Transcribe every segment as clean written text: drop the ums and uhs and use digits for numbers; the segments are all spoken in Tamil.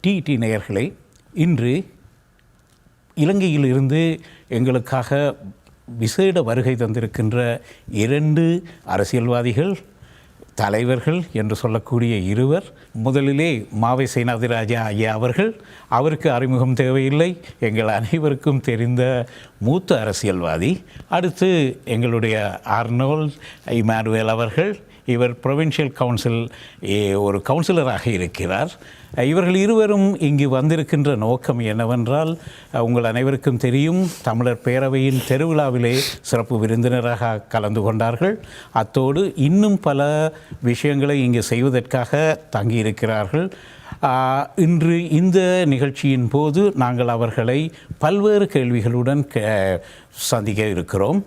டிடி நேயர்களே, இன்று இலங்கையிலிருந்து எங்களுக்காக விசேட வருகை தந்திருக்கின்ற 2 அரசியல்வாதிகள், தலைவர்கள் என்று சொல்லக்கூடிய இருவர். முதலிலே மாவை சேனாதிராஜா ஐயா அவருக்கு அறிமுகம் தேவையில்லை, எங்கள் அனைவருக்கும் தெரிந்த மூத்த அரசியல்வாதி. அடுத்து எங்களுடைய ஆர்னோல்ட் இமானுவேல் அவர்கள். இவர் ப்ரொவின்ஷியல் கவுன்சில் ஒரு கவுன்சிலராக இருக்கிறார். இவர்கள் இருவரும் இங்கு வந்திருக்கின்ற நோக்கம் என்னவென்றால், உங்கள் அனைவருக்கும் தெரியும், தமிழர் பேரவையின் திருவிழாவிலே சிறப்பு விருந்தினராக கலந்து கொண்டார்கள். அத்தோடு இன்னும் பல விஷயங்களை இங்கு செய்வதற்காக தங்கியிருக்கிறார்கள். இன்று இந்த நிகழ்ச்சியின் போது நாங்கள் அவர்களை பல்வேறு கேள்விகளுடன் சந்திக்க இருக்கிறோம்.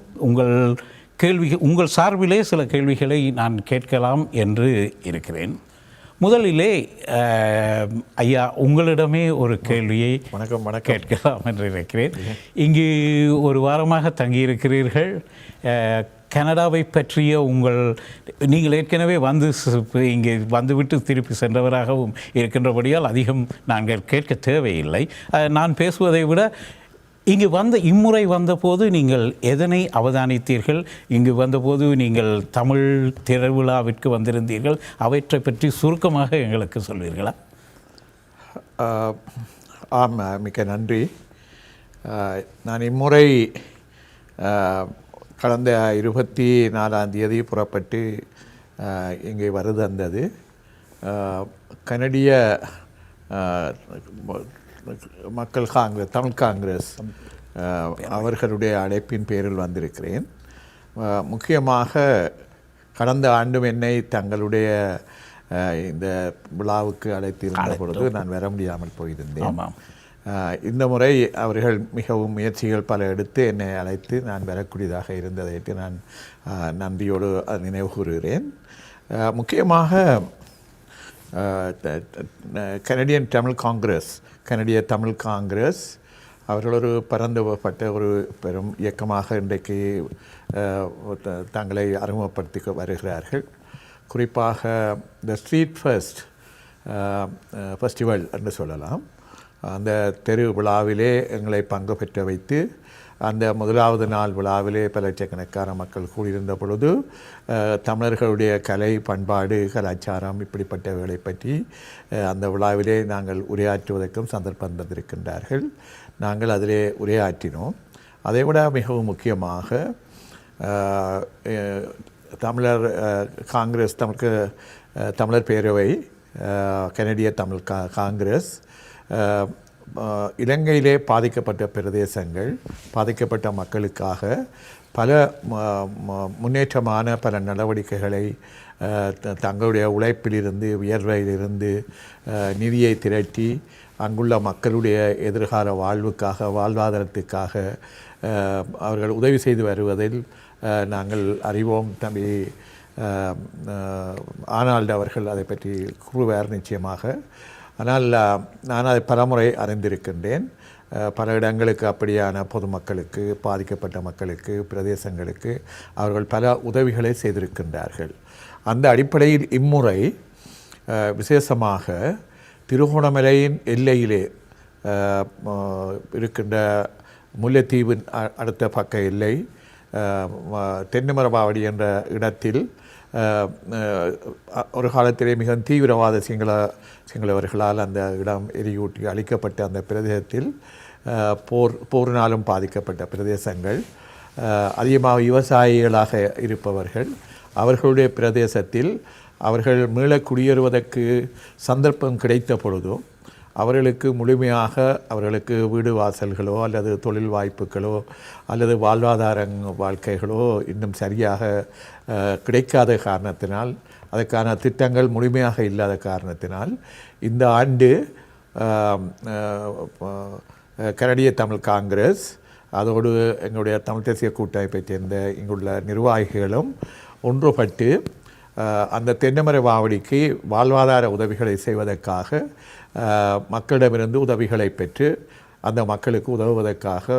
உங்கள் சார்பிலே சில கேள்விகளை நான் கேட்கலாம் என்று இருக்கிறேன். முதலிலே ஐயா, உங்களிடமே ஒரு கேள்வியை கேட்கலாம் என்று இருக்கிறேன். இங்கு ஒரு வாரமாக தங்கியிருக்கிறீர்கள். கனடாவை பற்றிய நீங்கள் ஏற்கனவே இங்கே வந்துவிட்டு திருப்பி சென்றவராகவும் இருக்கின்றபடியால் அதிகம் நாங்கள் கேட்க தேவையில்லை. நான் பேசுவதை விட இம்முறை வந்தபோது நீங்கள் எதனை அவதானித்தீர்கள்? இங்கு வந்தபோது நீங்கள் தமிழ் திருவிழாவிற்கு வந்திருந்தீர்கள், அவற்றை பற்றி சுருக்கமாக எங்களுக்கு சொல்வீர்களா? ஆம், மிக்க நன்றி. நான் இம்முறை கடந்த 24ஆம் தேதி புறப்பட்டு இங்கே வருதந்தது கனடிய மக்கள் காங்கிரஸ், தமிழ் காங்கிரஸ் அவர்களுடைய அழைப்பின் பேரில் வந்திருக்கிறேன். முக்கியமாக கடந்த ஆண்டும் என்னை தங்களுடைய இந்த விழாவுக்கு அழைத்திருந்த பொழுது நான் வர முடியாமல் போயிருந்தேன். இந்த முறை அவர்கள் மிகவும் முயற்சிகள் பல எடுத்து என்னை அழைத்து நான் வரக்கூடியதாக இருந்ததை நான் நன்றியோடு நினைவு கூறுகிறேன். முக்கியமாக கனடியன் தமிழ் காங்கிரஸ், கனடிய தமிழ் காங்கிரஸ் அவர்கள் ஒரு பரந்துபட்ட ஒரு பெரும் இயக்கமாக இன்றைக்கு தங்களை அறிமுகப்படுத்தி வருகிறார்கள். குறிப்பாக த ஸ்ட்ரீட் ஃபெஸ்டிவல் என்று சொல்லலாம். அந்த தெரு விழாவிலே எங்களை பங்கு பெற்ற வைத்து, அந்த முதலாவது நாள் விழாவிலே பல லட்சக்கணக்கான மக்கள் கூடியிருந்த பொழுது தமிழர்களுடைய கலை, பண்பாடு, கலாச்சாரம் இப்படிப்பட்டவைகளை பற்றி அந்த விழாவிலே நாங்கள் உரையாற்றுவதற்கும் சந்தர்ப்பம் தந்திருக்கின்றார்கள். நாங்கள் அதிலே உரையாற்றினோம். அதைவிட மிகவும் முக்கியமாக தமிழர் காங்கிரஸ், தமிழர் பேரவை, கனடிய தமிழ் காங்கிரஸ் இலங்கையிலே பாதிக்கப்பட்ட பிரதேசங்கள், பாதிக்கப்பட்ட மக்களுக்காக பல முன்னேற்றமான பல நடவடிக்கைகளை தங்களுடைய உழைப்பிலிருந்து, வியர்வையிலிருந்து நிதியை திரட்டி அங்குள்ள மக்களுடைய எதிர்கால வாழ்வாதாரத்துக்காக அவர்கள் உதவி செய்து வருவதில் நாங்கள் அறிவோம். தம்பி ஆனால்டு அவர்கள் அதை பற்றி கூறுவார் நிச்சயமாக. ஆனால் நான் அதை பலமுறை அறிந்திருக்கின்றேன். பல இடங்களுக்கு அப்படியான பொதுமக்களுக்கு, பாதிக்கப்பட்ட மக்களுக்கு, பிரதேசங்களுக்கு அவர்கள் பல உதவிகளை செய்திருக்கின்றார்கள். அந்த அடிப்படையில் இம்முறை விசேஷமாக திருகோணமலையின் எல்லையிலே இருக்கின்ற முல்லைத்தீவின் அடுத்த பக்க எல்லை தென்னிமரபாவடி என்ற இடத்தில் ஒரு காலத்திலே மிக தீவிரவாத சிங்களவர்களால் அந்த இடம் எரியூட்டி அழிக்கப்பட்ட அந்த பிரதேசத்தில் போரினாலும் பாதிக்கப்பட்ட பிரதேசங்கள், அதிகமாக விவசாயிகளாக இருப்பவர்கள், அவர்களுடைய பிரதேசத்தில் அவர்கள் மீள குடியேறுவதற்கு சந்தர்ப்பம் கிடைத்த பொழுதும் அவர்களுக்கு முழுமையாக அவர்களுக்கு வீடு வாசல்களோ அல்லது தொழில் வாய்ப்புகளோ அல்லது வாழ்க்கைகளோ இன்னும் சரியாக கிடைக்காத காரணத்தினால், அதற்கான திட்டங்கள் முழுமையாக இல்லாத காரணத்தினால் இந்த ஆண்டு கனடிய தமிழ் காங்கிரஸ் அதோடு எங்களுடைய தமிழ் தேசிய கூட்டமைப்பைச் சேர்ந்த இங்குள்ள நிர்வாகிகளும் ஒன்றுபட்டு அந்த தென்னமர வாவடிக்கு வாழ்வாதார உதவிகளை செய்வதற்காக மக்களிடமிருந்து உதவிகளை பெற்று அந்த மக்களுக்கு உதவுவதற்காக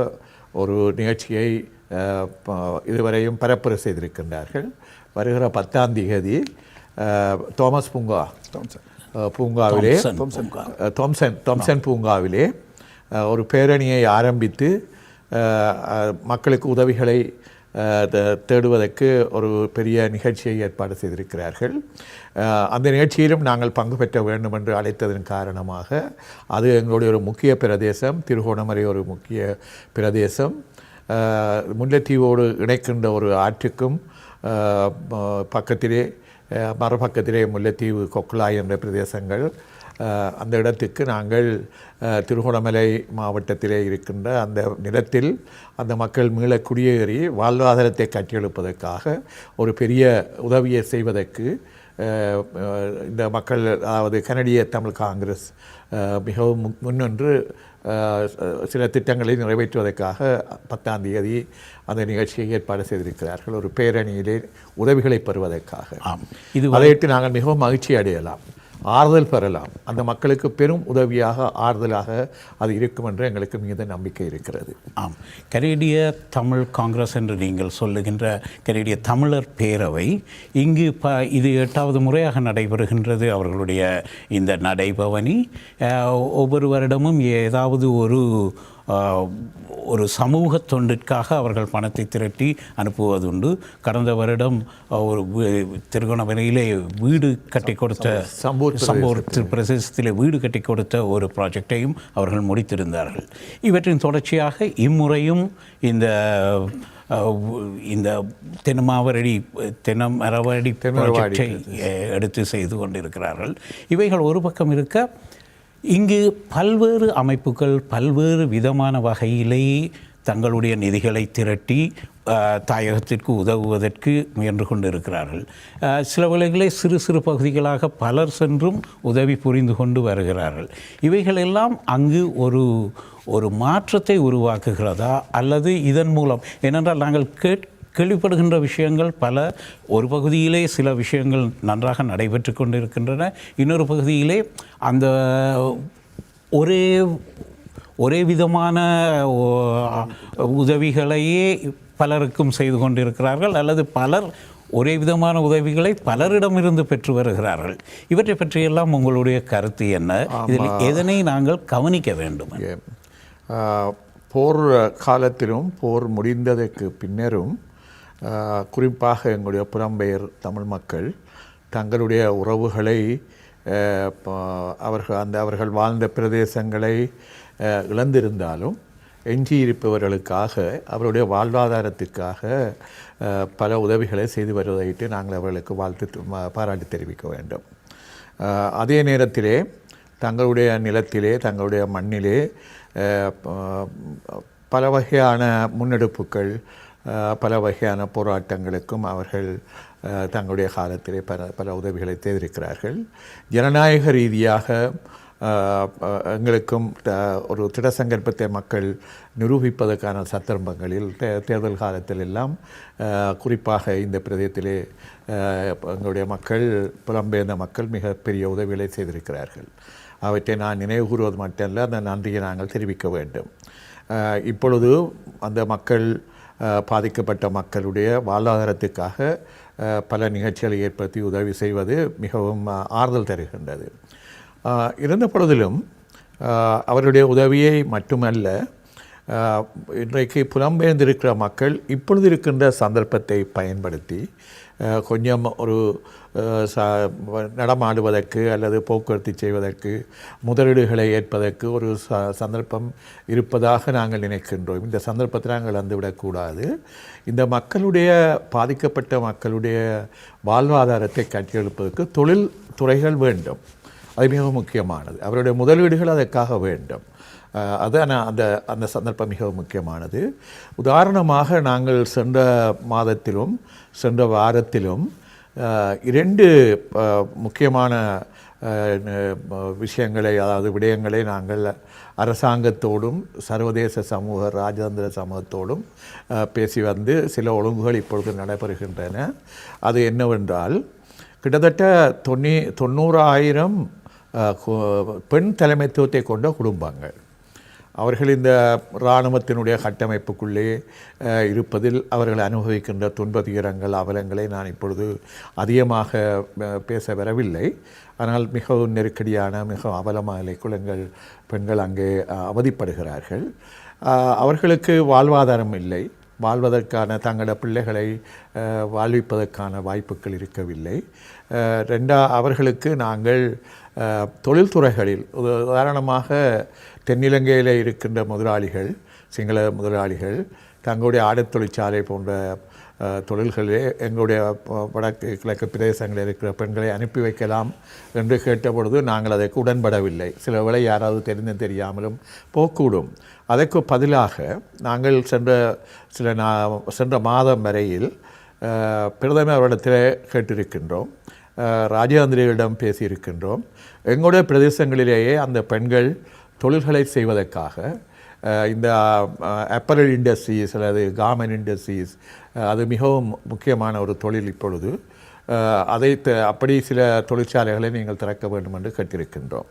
ஒரு நிகழ்ச்சியை இதுவரையும் பரப்புரை செய்திருக்கின்றார்கள். வருகிற 10ஆம் தேதி தோமஸ் பூங்கா பூங்காவிலே தொம்சன் பூங்காவிலே ஒரு பேரணியை ஆரம்பித்து மக்களுக்கு உதவிகளை தேடுவதற்கு ஒரு பெரிய நிகழ்ச்சியை ஏற்பாடு செய்திருக்கிறார்கள். அந்த நிகழ்ச்சியிலும் நாங்கள் பங்கு பெற்ற வேண்டும் என்று அழைத்ததன் காரணமாக, அது எங்களுடைய ஒரு முக்கிய பிரதேசம், திருகோணமலை ஒரு முக்கிய பிரதேசம், முல்லைத்தீவோடு இணைக்கின்ற ஒரு ஆற்றுக்கும் பக்கத்திலே மறுபக்கத்திலே முல்லைத்தீவு கொக்குலாய் என்ற பிரதேசங்கள். அந்த இடத்துக்கு நாங்கள் திருகோணமலை மாவட்டத்திலே இருக்கின்ற அந்த நிலத்தில் அந்த மக்கள் மீள குடியேறி வாழ்வாதாரத்தை கட்டியெழுப்பதற்காக ஒரு பெரிய உதவியை செய்வதற்கு இந்த மக்கள், அதாவது கனடிய தமிழ் காங்கிரஸ் மிகவும் முன்னின்று சில திட்டங்களை நிறைவேற்றுவதற்காக 10ஆம் தேதி அந்த நிகழ்ச்சியை ஏற்பாடு செய்திருக்கிறார்கள். ஒரு பேரணியிலே உதவிகளை பெறுவதற்காக. அதையிட்டு நாங்கள் மிகவும் மகிழ்ச்சி அடையலாம், ஆறுதல் பெறலாம். அந்த மக்களுக்கு பெரும் உதவியாக, ஆறுதலாக அது இருக்கும் என்று எங்களுக்கு மிகுந்த நம்பிக்கை இருக்கிறது. ஆம், கனேடிய தமிழ் காங்கிரஸ் என்று நீங்கள் சொல்லுகின்ற கனேடிய தமிழர் பேரவை இங்கு இது 8வது முறையாக நடைபெறுகின்றது. அவர்களுடைய இந்த நடைபவனி ஒவ்வொரு வருடமும் ஏதாவது ஒரு சமூக தொண்டிற்காக அவர்கள் பணத்தை திரட்டி அனுப்புவதுண்டு. கடந்த வருடம் ஒரு திருகோணமலையிலே வீடு கட்டி கொடுத்த சம்பூர் பிரதேசத்திலே வீடு கட்டி கொடுத்த ஒரு ப்ராஜெக்டையும் அவர்கள் முடித்திருந்தார்கள். இவற்றின் தொடர்ச்சியாக இம்முறையும் இந்த தென்னமரவடி ப்ராஜெக்டை எடுத்து செய்து கொண்டிருக்கிறார்கள். இவைகள் ஒரு பக்கம் இருக்க, இங்கு பல்வேறு அமைப்புகள் பல்வேறு விதமான வகையிலே தங்களுடைய நிதிகளை திரட்டி தாயகத்திற்கு உதவுவதற்கு முயன்று கொண்டிருக்கிறார்கள். சில வேளைகளிலே சிறு சிறு பகுதிகளாக பலர் சென்றும் உதவி புரிந்து கொண்டு வருகிறார்கள். இவைகளெல்லாம் அங்கு ஒரு மாற்றத்தை உருவாக்குகிறதா, அல்லது இதன் மூலம், ஏனென்றால் நாங்கள் கேள்விப்படுகின்ற விஷயங்கள் பல, ஒரு பகுதியிலே சில விஷயங்கள் நன்றாக நடைபெற்று கொண்டிருக்கின்றன, இன்னொரு பகுதியிலே அந்த ஒரே விதமான உதவிகளையே பலருக்கும் செய்து கொண்டிருக்கிறார்கள், அல்லது பலர் ஒரே விதமான உதவிகளை பலரிடமிருந்து பெற்று வருகிறார்கள். இவற்றை பற்றியெல்லாம் உங்களுடைய கருத்து என்ன? இதில் எதனை நாங்கள் கவனிக்க வேண்டும்? போர் காலத்திலும் போர் முடிந்ததற்கு பின்னரும் குறிப்பாக எங்களுடைய புலம்பெயர் தமிழ் மக்கள் தங்களுடைய உறவுகளை அவர்கள் வாழ்ந்த பிரதேசங்களை இழந்திருந்தாலும் எஞ்சியிருப்பவர்களுக்காக, அவருடைய வாழ்வாதாரத்திற்காக பல உதவிகளை செய்து வருவதையிட்டு நாங்கள் அவர்களுக்கு பாராட்டு தெரிவிக்க வேண்டும். அதே நேரத்திலே தங்களுடைய நிலத்திலே, தங்களுடைய மண்ணிலே பல வகையான முன்னெடுப்புகள், பல வகையான போராட்டங்களுக்கும் அவர்கள் தங்களுடைய காலத்திலே பல உதவிகளை செய்திருக்கிறார்கள். ஜனநாயக ரீதியாக எங்களுக்கும் ஒரு திடசங்கற்பத்தை மக்கள் நிரூபிப்பதற்கான சந்தர்ப்பங்களில் தேர்தல் காலத்தில் எல்லாம் குறிப்பாக இந்த பிரதேசத்திலே எங்களுடைய மக்கள், புலம்பெயர்ந்த மக்கள் மிகப்பெரிய உதவிகளை செய்திருக்கிறார்கள். அவற்றை நான் நினைவு கூறுவது மட்டுமல்ல, அந்த நன்றியை நாங்கள் தெரிவிக்க வேண்டும். இப்பொழுது அந்த மக்கள், பாதிக்கப்பட்ட மக்களுடைய வாழ்வாதாரத்துக்காக பல நிகழ்ச்சிகளை ஏற்படுத்தி உதவி செய்வது மிகவும் ஆறுதல் தருகின்றது. இருந்த பொழுதிலும் அவருடைய உதவியை மட்டுமல்ல, இன்றைக்கு புலம்பெயர்ந்திருக்கிற மக்கள் இப்பொழுது இருக்கின்ற சந்தர்ப்பத்தை பயன்படுத்தி கொஞ்சம் ஒரு நடமாடுவதற்கு அல்லது போக்குவரத்து செய்வதற்கு, முதலீடுகளை ஏற்பதற்கு ஒரு சந்தர்ப்பம் இருப்பதாக நாங்கள் நினைக்கின்றோம். இந்த சந்தர்ப்பத்தை நாங்கள் வந்துவிடக்கூடாது. இந்த மக்களுடைய, பாதிக்கப்பட்ட மக்களுடைய வாழ்வாதாரத்தை கட்டியெழுப்பதற்கு தொழில் துறைகள் வேண்டும். அது மிகவும் முக்கியமானது. அவருடைய முதலீடுகள் அதற்காக வேண்டும். அதான் அந்த சந்தர்ப்பம் மிகவும் முக்கியமானது. உதாரணமாக நாங்கள் சென்ற மாதத்திலும் சென்ற வாரத்திலும் 2 முக்கியமான விஷயங்களை, அதாவது விடயங்களை நாங்கள் அரசாங்கத்தோடும் சர்வதேச சமூக, ராஜதந்திர சமூகத்தோடும் பேசி வந்து சில ஒழுங்குகள் இப்பொழுது நடைபெறுகின்றன. அது என்னவென்றால், கிட்டத்தட்ட 90,000 பெண் தலைமைத்துவத்தை கொண்ட குடும்பங்கள், அவர்கள் இந்த இராணுவத்தினுடைய கட்டமைப்புக்குள்ளே இருப்பதில் அவர்கள் அனுபவிக்கின்ற துன்பதுயரங்கள் அவலங்களை நான் இப்பொழுது அதிகமாக பேச வரவில்லை. ஆனால் மிகவும் நெருக்கடியான மிகவும் அவலமான குலங்கள் பெண்கள் அங்கே அவதிப்படுகிறார்கள். அவர்களுக்கு வாழ்வாதாரம் இல்லை, வாழ்வதற்கான தங்களோட பிள்ளைகளை வாழ்விப்பதற்கான வாய்ப்புகள் இருக்கவில்லை. அவர்களுக்கு நாங்கள் தொழில்துறைகளில் உதாரணமாக தென்னிலங்கையில் இருக்கின்ற முதலாளிகள், சிங்கள முதலாளிகள் தங்களுடைய ஆடைத் தொழிற்சாலை போன்ற தொழில்களிலே எங்களுடைய வடக்கு கிழக்கு பிரதேசங்களில் இருக்கிற பெண்களை அனுப்பி வைக்கலாம் என்று கேட்டபொழுது நாங்கள் அதற்கு உடன்படவில்லை. சில வேளை யாராவது தெரிந்தும் தெரியாமலும் போக்கூடும். அதற்கு பதிலாக நாங்கள் சென்ற மாதம் வரையில் பிரதமர் அவரிடத்தில் கேட்டிருக்கின்றோம், ராஜேந்திரியிடம் பேசியிருக்கின்றோம். எங்களுடைய பிரதேசங்களிலேயே அந்த பெண்கள் தொழில்களை செய்வதற்காக இந்த அப்பரல் இண்டஸ்ட்ரீஸ் அல்லது கார்மெண்ட் இண்டஸ்ட்ரீஸ், அது மிகவும் முக்கியமான ஒரு தொழில். இப்பொழுது அப்படி சில தொழிற்சாலைகளை நீங்கள் திறக்க வேண்டும் என்று கேட்டிருக்கின்றோம்.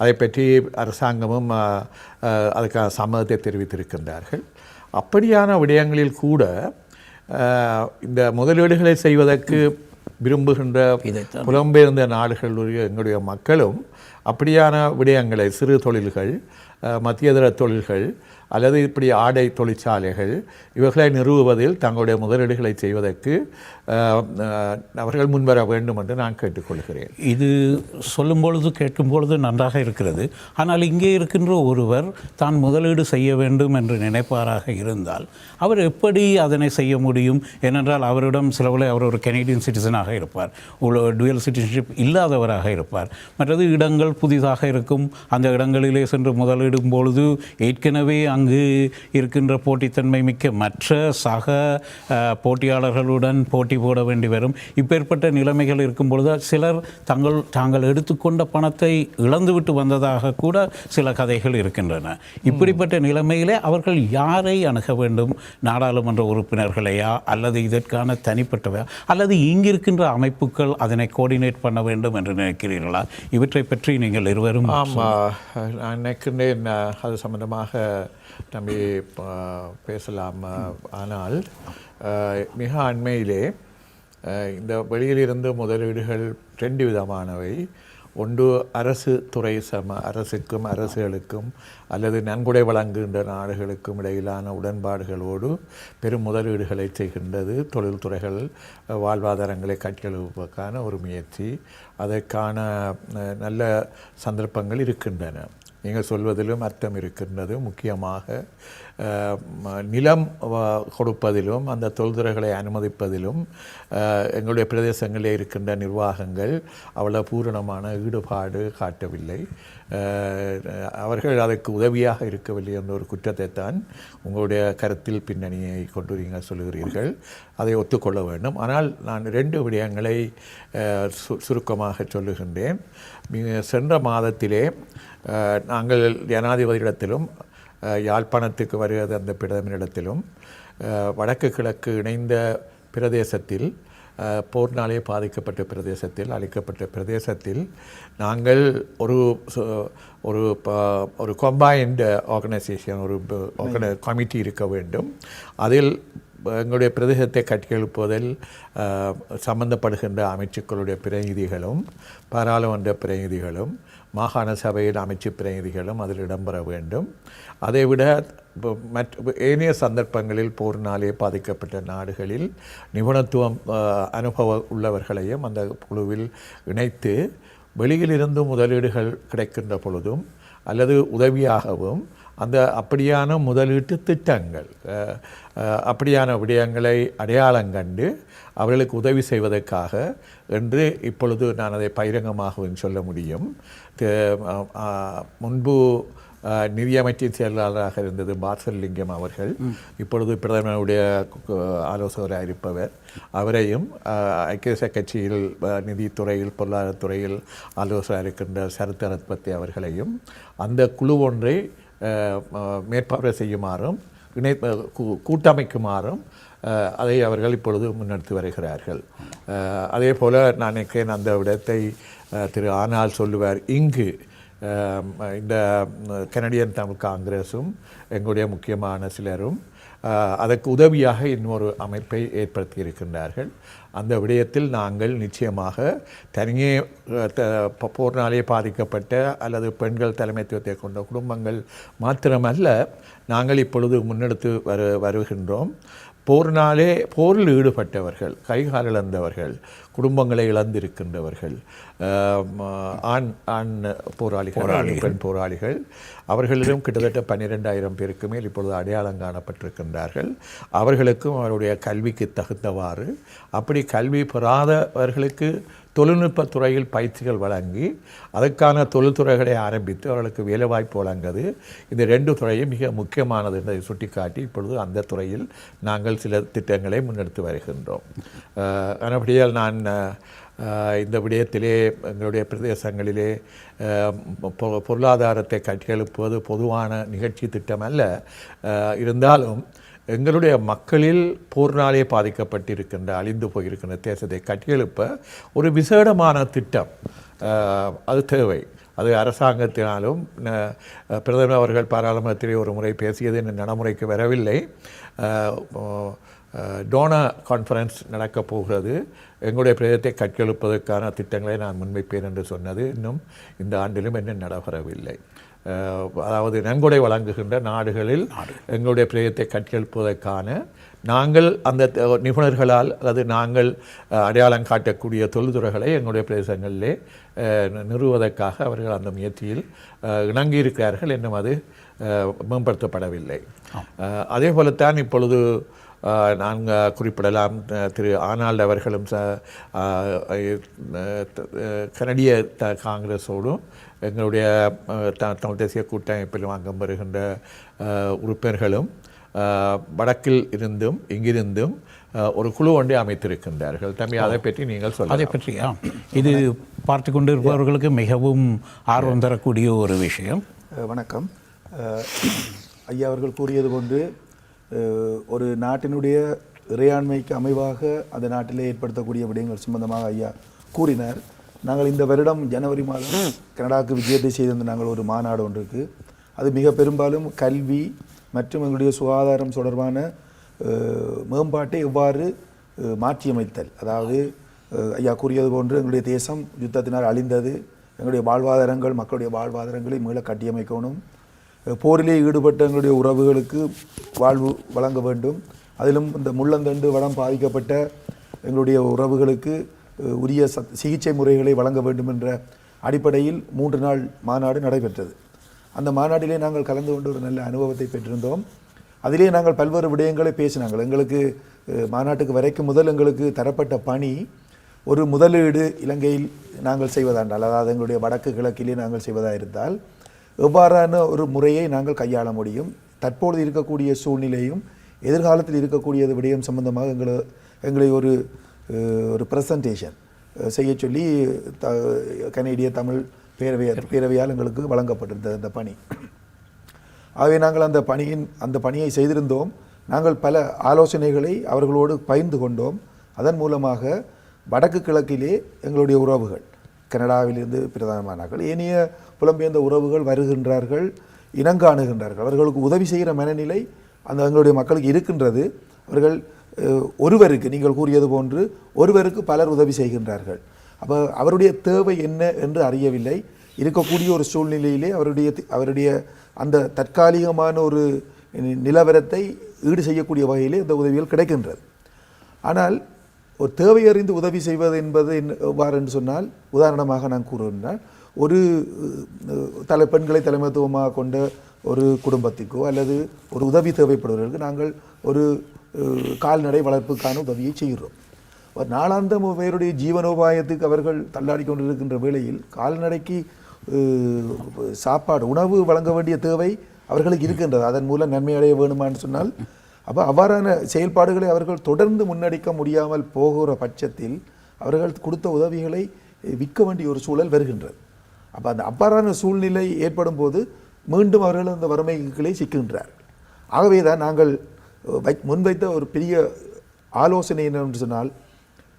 அதை பற்றி அரசாங்கமும் அதுக்கான சம்மதத்தை தெரிவித்திருக்கின்றார்கள். அப்படியான விடயங்களில் கூட இந்த முதலீடுகளை செய்வதற்கு விரும்புகின்ற புலம்பெயர்ந்த நாடுகளுடைய எங்களுடைய மக்களும் அப்படியான விடயங்களை, சிறு தொழில்கள், மத்தியதர தொழில்கள் அல்லது இப்படி ஆடை தொழிற்சாலைகள் இவர்களை நிறுவுவதில் தங்களுடைய முதலீடுகளை செய்வதற்கு அவர்கள் முன்வர வேண்டும் என்று நான் கேட்டுக்கொள்கிறேன். இது சொல்லும் பொழுது கேட்கும் பொழுது நன்றாக இருக்கிறது. ஆனால் இங்கே இருக்கின்ற ஒருவர் தான் முதலீடு செய்ய வேண்டும் என்று நினைப்பாராக இருந்தால் அவர் எப்படி அதனை செய்ய முடியும்? ஏனென்றால் அவரிடம் சிலவளை அவர் ஒரு கெனடியன் சிட்டிசனாக இருப்பார், டுவல் சிட்டிசன்ஷிப் இல்லாதவராக இருப்பார். மற்றது இடங்கள் புதிதாக இருக்கும். அந்த இடங்களிலே சென்று முதலிடும் பொழுது ஏற்கனவே அங்கு இருக்கின்ற போட்டித்தன்மை மிக்க மற்ற சக போட்டியாளர்களுடன் போட்டி போட வேண்டி வரும். இப்பேற்பட்ட நிலைமைகள் இருக்கும் பொழுது சிலர் தாங்கள் எடுத்துக்கொண்ட பணத்தை இழந்துவிட்டு வந்ததாக கூட சில கதைகள் இருக்கின்றன. இப்படிப்பட்ட நிலைமையிலே அவர்கள் யாரை அணுக வேண்டும்? நாடாளுமன்ற உறுப்பினர்களையா அல்லது இதற்கான தனிப்பட்டவையா அல்லது இங்கிருக்கின்ற அமைப்புகள் அதனை கோஆர்டினேட் பண்ண வேண்டும் என்று நினைக்கிறீர்களா? இவற்றை பற்றி நீங்கள் இருவரும். நான் நினைக்கின்றேன் அது சம்பந்தமாக தம்பி பேசலாம். ஆனால் மிக அண்மையிலே இந்த வெளியிலிருந்து முதலீடுகள் ரெண்டு விதமானவை. ஒன்று அரசு துறை அரசுக்கும் அரசுகளுக்கும் அல்லது நன்கொடை வழங்குகின்ற நாடுகளுக்கும் இடையிலான உடன்பாடுகளோடு பெரும் முதலீடுகளை செய்கின்றது. தொழில்துறைகள் வாழ்வாதாரங்களை கட்டியெழுப்பதற்கான ஒரு முயற்சி, அதற்கான நல்ல சந்தர்ப்பங்கள் இருக்கின்றன. நீங்கள் சொல்வதிலும் அர்த்தம் இருக்கின்றது. முக்கியமாக நிலம் கொடுப்பதிலும் அந்த தொழில்துறைகளை அனுமதிப்பதிலும் எங்களுடைய பிரதேசங்களில் இருக்கின்ற நிர்வாகங்கள் அவ்வளவு பூரணமான ஈடுபாடு காட்டவில்லை. அவர்கள் அதற்கு உதவியாக இருக்கவில்லை என்ற ஒரு குற்றத்தை தான் உங்களுடைய கருத்தில் பின்னணியை கொண்டு நீங்கள் சொல்லுகிறீர்கள். அதை ஒத்துக்கொள்ள வேண்டும். ஆனால் நான் ரெண்டு விடயங்களை சுருக்கமாக சொல்லுகின்றேன். சென்ற மாதத்திலே நாங்கள் ஜனாதிபதியிடத்திலும் யாழ்ப்பாணத்துக்கு வருகிறது அந்த பிரதமரிடத்திலும் வடக்கு கிழக்கு இணைந்த பிரதேசத்தில், போர்னாலே பாதிக்கப்பட்ட பிரதேசத்தில், அளிக்கப்பட்ட பிரதேசத்தில் நாங்கள் ஒரு கம்பைன்ட் ஆர்கனைசேஷன், ஒரு கமிட்டி இருக்க வேண்டும். அதில் எங்களுடைய பிரதேசத்தை கட்டியெழுப்புவதில் சம்பந்தப்படுகின்ற அமைச்சுக்களுடைய பிரதிநிதிகளும் பாராளுமன்ற பிரதிநிதிகளும் மாகாண சபையில் அமைச்சு பிரதிநிதிகளும் அதில் இடம்பெற வேண்டும். அதைவிட ஏனைய சந்தர்ப்பங்களில் போரினாலே பாதிக்கப்பட்ட நாடுகளில் நிபுணத்துவம் அனுபவம் உள்ளவர்களையும் அந்த குழுவில் இணைத்து வெளியிலிருந்து முதலீடுகள் கிடைக்கின்ற பொழுதும் அல்லது உதவியாகவும் அப்படியான முதலீட்டு திட்டங்கள், அப்படியான விடயங்களை அடையாளம் கண்டு அவர்களுக்கு உதவி செய்வதற்காக என்று இப்பொழுது நான் அதை பகிரங்கமாகவும் சொல்ல முடியும். முன்பு நிதியமைச்சின் செயலாளராக இருந்தது பார்சலிங்கம் அவர்கள், இப்பொழுது பிரதமருடைய ஆலோசகராக இருப்பவர். அவரையும் ஐக்கிய தேசிய கட்சியில் நிதித்துறையில் பொருளாதாரத்துறையில் ஆலோசகராக இருக்கின்ற சரத் ரத்பத்தி அவர்களையும் அந்த குழு ஒன்றை மேற்பார்வை செய்யுமாறும் கூட்டமைக்குமாறும் அதை அவர்கள் இப்பொழுது முன்னெடுத்து வருகிறார்கள். அதே போல் நான் நினைக்கிறேன் அந்த விடத்தை திரு ஆனால் சொல்லுவார், இங்கு இந்த கனடியன் தமிழ் காங்கிரஸும் எங்களுடைய முக்கியமான சிலரும் அதற்கு உதவியாக இன்னொரு அமைப்பை ஏற்படுத்தி இருக்கின்றார்கள். அந்த விடயத்தில் நாங்கள் நிச்சயமாக தனியே போரினாலே பாதிக்கப்பட்ட அல்லது பெண்கள் தலைமைத்துவத்தை கொண்ட குடும்பங்கள் மாத்திரமல்ல, நாங்கள் இப்பொழுது முன்னெடுத்து வருகின்றோம். போரில் ஈடுபட்டவர்கள், கைகால் இழந்தவர்கள், குடும்பங்களை இழந்திருக்கின்றவர்கள், ஆண் போராளிகள், பெண் போராளிகள், அவர்களிடம் கிட்டத்தட்ட 12,000 பேருக்கு மேல் இப்பொழுது அடையாளம் காணப்பட்டிருக்கின்றார்கள். அவர்களுக்கும் அவருடைய கல்விக்கு தகுந்தவாறு, அப்படி கல்வி பெறாதவர்களுக்கு தொழில்நுட்பத் துறையில் பயிற்சிகள் வழங்கி அதற்கான தொழில்துறைகளை ஆரம்பித்து அவர்களுக்கு வேலைவாய்ப்பு வழங்குவது, இந்த 2 துறையும் மிக முக்கியமானது என்பதை சுட்டிக்காட்டி இப்பொழுது அந்த துறையில் நாங்கள் சில திட்டங்களை முன்னெடுத்து வருகின்றோம். அப்படியால் நான் இந்த விடயத்திலே எங்களுடைய பிரதேசங்களிலே பொருளாதாரத்தை கட்டியெழுப்புவது பொதுவான நிகழ்ச்சி திட்டம் அல்ல. இருந்தாலும் எங்களுடைய மக்களில் போரினாலே பாதிக்கப்பட்டிருக்கின்ற, அழிந்து போயிருக்கின்ற தேசத்தை கட்டியெழுப்ப ஒரு விசேடமான திட்டம் அது தேவை. அது அரசாங்கத்தினாலும் பிரதமர் அவர்கள் பாராளுமன்றத்திலே ஒரு முறை பேசியது நடைமுறைக்கு வரவில்லை. டோனா கான்ஃபரன்ஸ் நடக்கப் போகிறது, எங்களுடைய பிரதேசத்தை கட்டியெழுப்பதற்கான திட்டங்களை நான் முன்வைப்பேன் என்று சொன்னது இன்னும் இந்த ஆண்டிலும் இன்னும் நடைபெறவில்லை. அதாவது நன்கொடை வழங்குகின்ற நாடுகளில் எங்களுடைய பிரதேசத்தை கட்டியெழுப்பதற்கான நாங்கள் அந்த நிபுணர்களால் அல்லது நாங்கள் அடையாளம் காட்டக்கூடிய தொழில்துறைகளை எங்களுடைய பிரதேசங்களிலே நிறுவுவதற்காக அவர்கள் அந்த முயற்சியில் இணங்கியிருக்கிறார்கள். இன்னும் அது மேம்படுத்தப்படவில்லை. அதே போலத்தான் இப்பொழுது நாங்கள் குறிப்பிடலாம், திரு ஆனால்ட் அவர்களும் கனடிய காங்கிரஸோடும் எங்களுடைய தமிழ் தேசிய கூட்டமைப்பில் அங்கம் வருகின்ற உறுப்பினர்களும் வடக்கில் இருந்தும் இங்கிருந்தும் ஒரு குழு ஒன்றை அமைத்திருக்கின்றார்கள். தம்பி, அதை பற்றி நீங்கள் சொல்ல. அதை பற்றி இது பார்த்து கொண்டு இருப்பவர்களுக்கு மிகவும் ஆர்வம் தரக்கூடிய ஒரு விஷயம். வணக்கம். ஐயா அவர்கள் கூறியது போன்று ஒரு நாட்டினுடைய இறையாண்மைக்கு அமைவாக அந்த நாட்டிலே ஏற்படுத்தக்கூடிய விடயங்கள் சம்பந்தமாக ஐயா கூறினார். நாங்கள் இந்த வருடம் ஜனவரி மாதம் கனடாவுக்கு விஜயத்தை செய்திருந்த நாங்கள் ஒரு மாநாடு ஒன்று இருக்குது. அது மிக பெரும்பாலும் கல்வி மற்றும் எங்களுடைய சுகாதாரம் தொடர்பான மேம்பாட்டை எவ்வாறு மாற்றியமைத்தல், அதாவது ஐயா கூறியது போன்று எங்களுடைய தேசம் யுத்தத்தினால் அழிந்தது, எங்களுடைய வாழ்வாதாரங்கள், மக்களுடைய வாழ்வாதாரங்களை மீள கட்டியமைக்கணும், போரிலே ஈடுபட்ட எங்களுடைய உறவுகளுக்கு வாழ்வு வழங்க வேண்டும், அதிலும் இந்த முள்ளந்தண்டு வடம் பாதிக்கப்பட்ட எங்களுடைய உறவுகளுக்கு உரிய சிகிச்சை முறைகளை வழங்க வேண்டும் என்ற அடிப்படையில் 3 நாள் மாநாடு நடைபெற்றது. அந்த மாநாட்டிலே நாங்கள் கலந்து கொண்டு ஒரு நல்ல அனுபவத்தை பெற்றிருந்தோம். அதிலே நாங்கள் பல்வேறு விடயங்களை பேசினாங்கள். எங்களுக்கு மாநாட்டுக்கு வரைக்கும் முதல் எங்களுக்கு தரப்பட்ட பணி ஒரு முதலீடு இலங்கையில் நாங்கள் செய்வதாண்டால், அதாவது எங்களுடைய வடக்கு கிழக்கிலே நாங்கள் செய்வதாக இருந்தால் எவ்வாறான ஒரு முறையை நாங்கள் கையாள முடியும், தற்பொழுது இருக்கக்கூடிய சூழ்நிலையும் எதிர்காலத்தில் இருக்கக்கூடிய விடயம் சம்பந்தமாக எங்களை ஒரு ப்ரெசன்டேஷன் செய்ய சொல்லி கனேடிய தமிழ் பேரவையால் எங்களுக்கு வழங்கப்பட்டிருந்தது அந்த பணி. ஆகவே நாங்கள் அந்த பணியை செய்திருந்தோம். நாங்கள் பல ஆலோசனைகளை அவர்களோடு பகிர்ந்து கொண்டோம். அதன் மூலமாக வடக்கு கிழக்கிலே எங்களுடைய உறவுகள், கனடாவிலிருந்து பிரதானமானார்கள், ஏனைய புலம்பெயர்ந்த உறவுகள் வருகின்றார்கள், இனங்காணுகின்றார்கள். அவர்களுக்கு உதவி செய்கிற மனநிலை அந்த எங்களுடைய மக்களுக்கு இருக்கின்றது. அவர்கள் ஒருவருக்கு, நீங்கள் கூறியது போன்று ஒருவருக்கு பலர் உதவி செய்கின்றார்கள். அப்போ அவருடைய தேவை என்ன என்று அறியவில்லை. இருக்கக்கூடிய ஒரு சூழ்நிலையிலே அவருடைய அந்த தற்காலிகமான ஒரு நிலவரத்தை ஈடு செய்யக்கூடிய வகையிலே இந்த உதவிகள் கிடைக்கின்றது. ஆனால் ஒரு தேவை அறிந்து உதவி செய்வது என்பது எவ்வாறு என்று சொன்னால், உதாரணமாக நான் கூறுகின்றால், ஒரு பெண்களை தலைமைத்துவமாக கொண்ட ஒரு குடும்பத்திற்கோ அல்லது ஒரு உதவி தேவைப்படுவதற்கு நாங்கள் ஒரு கால்நடை வளர்ப்புக்கான உதவியை செய்கிறோம். ஒரு நாளாந்த பேருடைய ஜீவனோபாயத்துக்கு அவர்கள் தள்ளாடி கொண்டிருக்கின்ற வேளையில் கால்நடைக்கு சாப்பாடு, உணவு வழங்க வேண்டிய தேவை அவர்களுக்கு இருக்கின்றது. அதன் மூலம் நன்மை அடைய வேணுமான்னு சொன்னால், அப்போ அவ்வாறான செயல்பாடுகளை அவர்கள் தொடர்ந்து முன்னெடுக்க முடியாமல் போகிற பட்சத்தில் அவர்கள் கொடுத்த உதவிகளை விற்க வேண்டிய ஒரு சூழல் வருகின்றது. அப்போ அந்த அவ்வாறான சூழ்நிலை ஏற்படும் போது மீண்டும் அவர்கள் அந்த வறுமைகளை சிக்கின்றார்கள். ஆகவே தான் நாங்கள் முன்வைத்த ஒரு பெரிய ஆலோசனை என்னவென்று சொன்னால்,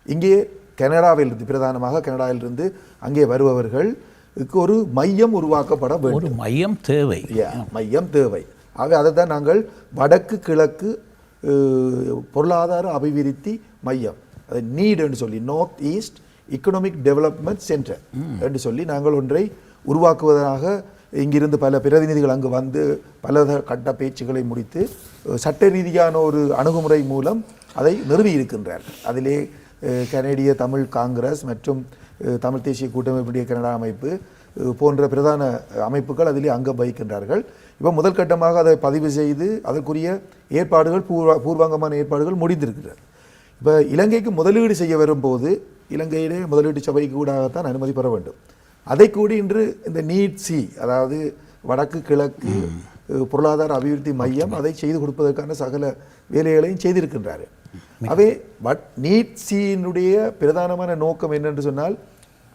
இங்கே கனடாவிலிருந்து, பிரதானமாக கனடாவிலிருந்து அங்கே வருபவர்கள் ஒரு மையம் உருவாக்கப்பட வேண்டும். ஒரு மையம் தேவை. மையம் தேவை. ஆக அதை தான் நாங்கள் வடக்கு கிழக்கு பொருளாதார அபிவிருத்தி மையம், அதை நீட் என்று சொல்லி north east economic development centre என்று சொல்லி நாங்கள் ஒன்றை உருவாக்குவதாக இங்கிருந்து பல பிரதிநிதிகள் அங்கு வந்து பல கட்ட பேச்சுக்களை முடித்து சட்ட ரீதியான ஒரு அணுகுமுறை மூலம் அதை நிறுவி இருக்கின்றார்கள். அதிலே கனேடிய தமிழ் காங்கிரஸ் மற்றும் தமிழ் தேசிய கூட்டமைப்புடைய கனடா அமைப்பு போன்ற பிரதான அமைப்புகள் அதிலே அங்கம் வகிக்கின்றார்கள். இப்போ முதல் கட்டமாக அதை பதிவு செய்து அதற்குரிய ஏற்பாடுகள் பூர்வாங்கமான ஏற்பாடுகள் முடிந்திருக்கிறது. இப்போ இலங்கைக்கு முதலீடு செய்ய வரும்போது இலங்கையிலே முதலீட்டு சபைக்கு கூடாகத்தான் அனுமதி பெற வேண்டும். அதை கூடி இன்று இந்த நீட் சி, அதாவது வடக்கு கிழக்கு பொருளாதார அபிவிருத்தி மையம் அதை செய்து கொடுப்பதற்கான சகல வேலைகளையும் செய்திருக்கின்றார். அவை நீட் சியினுடைய பிரதானமான நோக்கம் என்னென்று சொன்னால்,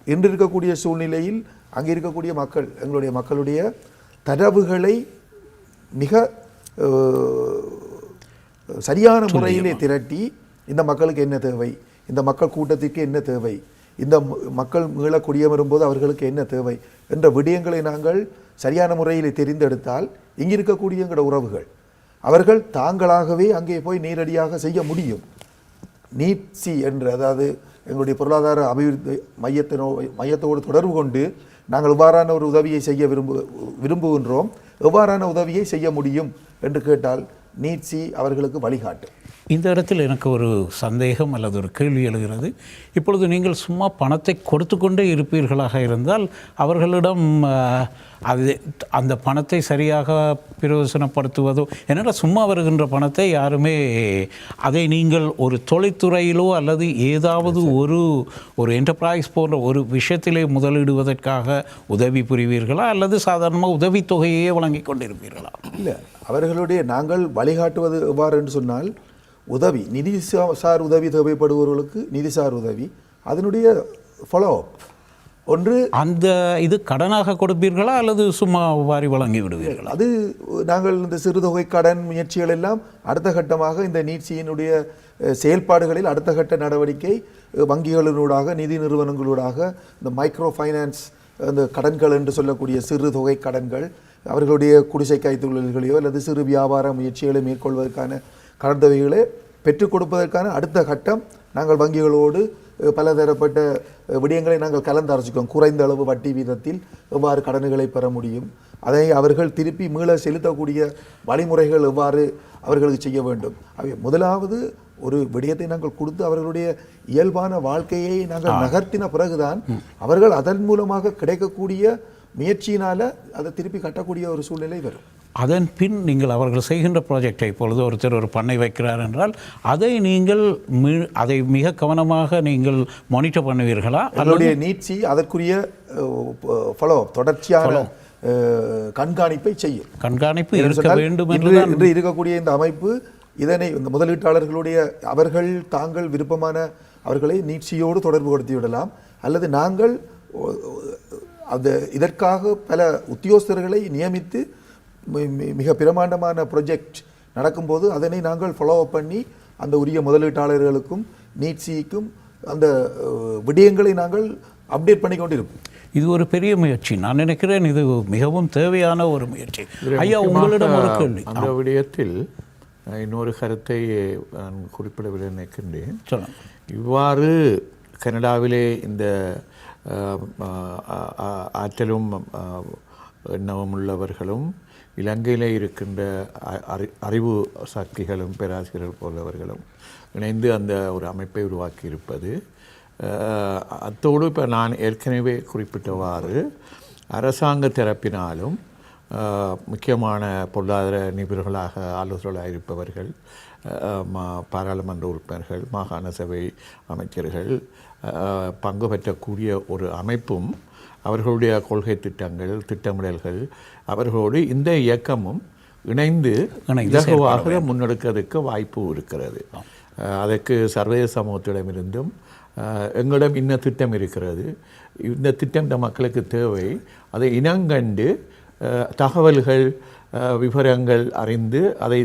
இன்று இருக்கக்கூடிய சூழ்நிலையில் அங்கே இருக்கக்கூடிய மக்கள், எங்களுடைய மக்களுடைய தரவுகளை மிக சரியான முறையிலே திரட்டி இந்த மக்களுக்கு என்ன தேவை, இந்த மக்கள் கூட்டத்திற்கு என்ன தேவை, இந்த மக்கள் மீள குடியமரும்போது அவர்களுக்கு என்ன தேவை என்ற விடயங்களை நாங்கள் சரியான முறையில் தெரிந்தெடுத்தால் இங்கே இருக்கக்கூடிய எங்களோட உறவுகள் அவர்கள் தாங்களாகவே அங்கே போய் நேரடியாக செய்ய முடியும். நீட் சி என்ற, அதாவது எங்களுடைய பொருளாதார அபிவிருத்தி மையத்தோடு தொடர்பு கொண்டு நாங்கள் எவ்வாறான ஒரு உதவியை செய்ய விரும்புகின்றோம், எவ்வாறான உதவியை செய்ய முடியும் என்று கேட்டால் நீட் சி அவர்களுக்கு வழிகாட்டு. இந்த இடத்தில் எனக்கு ஒரு சந்தேகம் அல்லது ஒரு கேள்வி எழுகிறது. இப்பொழுது நீங்கள் சும்மா பணத்தை கொடுத்து கொண்டே இருப்பீர்களாக இருந்தால் அவர்களிடம் அந்த பணத்தை சரியாக பிரயோசனப்படுத்துவதோ, என்னென்ன சும்மா வருகின்ற பணத்தை யாருமே அதை நீங்கள் ஒரு தொழில்துறையிலோ அல்லது ஏதாவது ஒரு என்டர்பிரைஸ் போன்ற ஒரு விஷயத்திலே முதலிடுவதற்காக உதவி புரிவீர்களா அல்லது சாதாரணமாக உதவித்தொகையே வழங்கி கொண்டிருப்பீர்களா? இல்லை, அவர்களுடைய நாங்கள் வழிகாட்டுவது எவ்வாறு என்று சொன்னால், உதவி நிதிசார் உதவி தேவைப்படுபவர்களுக்கு நிதிசார் உதவி, அதனுடைய ஃபாலோ அப் ஒன்று. அந்த இது கடனாக கொடுப்பீர்களா அல்லது சும்மா வாரி வழங்கி விடுவீர்களா? அது நாங்கள் இந்த சிறுதொகை கடன் முயற்சிகள் எல்லாம் அடுத்த கட்டமாக இந்த நீட்சியினுடைய செயல்பாடுகளில் அடுத்த கட்ட நடவடிக்கை வங்கிகளினூடாக நிதி நிறுவனங்களூடாக இந்த மைக்ரோ ஃபைனான்ஸ் அந்த கடன்கள் என்று சொல்லக்கூடிய சிறு தொகை கடன்கள், அவர்களுடைய குடிசை கைத்தொழில்களையோ அல்லது சிறு வியாபார முயற்சிகளை மேற்கொள்வதற்கான கடந்தவைகளை பெற்றுக் கொடுப்பதற்கான அடுத்த கட்டம் நாங்கள் வங்கிகளோடு பலதரப்பட்ட விடயங்களை நாங்கள் கலந்தாலோசிக்கிறோம். குறைந்த அளவு வட்டி வீதத்தில் எவ்வாறு கடன்களை பெற முடியும், அதை அவர்கள் திருப்பி மீள செலுத்தக்கூடிய வழிமுறைகள் எவ்வாறு அவர்களுக்கு செய்ய வேண்டும். முதலாவது ஒரு விடயத்தை நாங்கள் கொடுத்து அவர்களுடைய இயல்பான வாழ்க்கையை நாங்கள் நகர்த்தின பிறகுதான் அவர்கள் அதன் மூலமாக கிடைக்கக்கூடிய முயற்சியினால அதை திருப்பி கட்டக்கூடிய ஒரு சூழ்நிலை வரும். அதன் பின் நீங்கள் அவர்கள் செய்கின்ற ப்ராஜெக்டை, இப்பொழுது ஒருத்தர் ஒரு பண்ணை வைக்கிறார் என்றால் அதை நீங்கள் அதை மிக கவனமாக நீங்கள் மானிட்டர் பண்ணுவீர்களா? அதனுடைய நீட்சி அதற்குரிய ஃபாலோ தொடர்ச்சியான கண்காணிப்பை செய்யும். கண்காணிப்பு இருக்க வேண்டும் என்று இருக்கக்கூடிய இந்த அமைப்பு இதனை இந்த முதலீட்டாளர்களுடைய அவர்கள் தாங்கள் விருப்பமான அவர்களை நீட்சியோடு தொடர்பு படுத்தி விடலாம், அல்லது நாங்கள் இதற்காக பல உத்தியோகஸ்தர்களை நியமித்து மிக பிரமாண்டமான ப்ரொஜெக்ட் நடக்கும்போது அதனை நாங்கள் ஃபாலோ அப் பண்ணி அந்த உரிய முதலீட்டாளர்களுக்கும் நீட்சிக்கும் அந்த விடயங்களை நாங்கள் அப்டேட் பண்ணி கொண்டிருப்போம். இது ஒரு பெரிய முயற்சி. நான் நினைக்கிறேன் இது மிகவும் தேவையான ஒரு முயற்சி. ஐயா, உங்களிடம் ஒரு கேள்வி. அந்த விடயத்தில் இன்னொரு கருத்தை நான் குறிப்பிடவில்லை நினைக்கின்றேன். இவ்வாறு கனடாவிலே இந்த ஆற்றலும் எண்ணமும் உள்ளவர்களும் இலங்கையில் இருக்கின்ற அறிவு சக்திகளும் பேராசிரியர்கள் போன்றவர்களும் இணைந்து அந்த ஒரு அமைப்பை உருவாக்கியிருப்பது, அத்தோடு இப்போ நான் ஏற்கனவே குறிப்பிட்டவாறு அரசாங்க தரப்பினாலும் முக்கியமான பொருளாதார நிபுணர்களாக ஆலோசகர்களாக இருப்பவர்கள், பாராளுமன்ற உறுப்பினர்கள், மாகாண சபை அமைச்சர்கள் பங்கு பெற்றக்கூடிய ஒரு அமைப்பும் அவர்களுடைய கொள்கை திட்டங்கள் திட்டமிடல்கள் அவர்களோடு இந்த இயக்கமும் இணைந்து இலகுவாக முன்னெடுக்கிறதுக்கு வாய்ப்பு இருக்கிறது. அதற்கு சர்வதேச சமூகத்திடமிருந்தும் எங்களிடம் இன்ன திட்டம் இருக்கிறது, இந்த திட்டம் இந்த மக்களுக்கு தேவை, அதை இனங்கண்டு தகவல்கள் விவரங்கள் அறிந்து அதை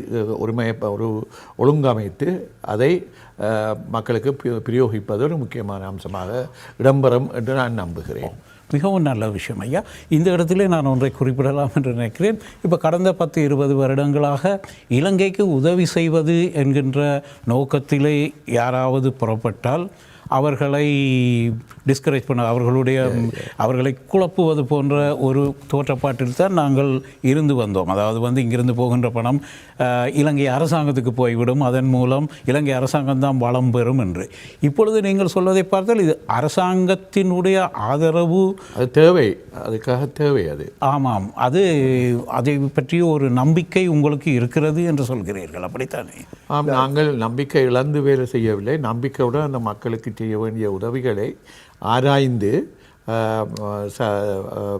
ஒரு ஒழுங்கமைத்து அதை மக்களுக்கு பிரயோகிப்பது ஒரு முக்கியமான அம்சமாக இடம்பெறும் என்று நான் நம்புகிறேன். மிகவும் நல்ல விஷயம் ஐயா. இந்த இடத்திலே நான் ஒன்றை குறிப்பிடலாம் என்று நினைக்கிறேன். இப்போ கடந்த 10-20 வருடங்களாக இலங்கைக்கு உதவி செய்வது என்கின்ற நோக்கத்திலே யாராவது புறப்பட்டால் அவர்களை டிஸ்கரேஜ் பண்ண அவர்களை குழப்புவது போன்ற ஒரு தோற்றப்பாட்டில் தான் நாங்கள் இருந்து வந்தோம். அதாவது இங்கிருந்து போகின்ற பணம் இலங்கை அரசாங்கத்துக்கு போய்விடும், அதன் மூலம் இலங்கை அரசாங்கம் தான் வளம் பெறும் என்று. இப்பொழுது நீங்கள் சொல்வதை பார்த்தால் இது அரசாங்கத்தினுடைய ஆதரவு, அது தேவை, அதுக்காக தேவை அது. ஆமாம், அதை பற்றிய ஒரு நம்பிக்கை உங்களுக்கு இருக்கிறது என்று சொல்கிறீர்கள், அப்படித்தானே? ஆம், நாங்கள் நம்பிக்கை இழந்து வேலை செய்யவில்லை. நம்பிக்கையுடன் அந்த மக்களுக்கு செய்ய வேண்டிய உதவிகளை ஆராய்ந்து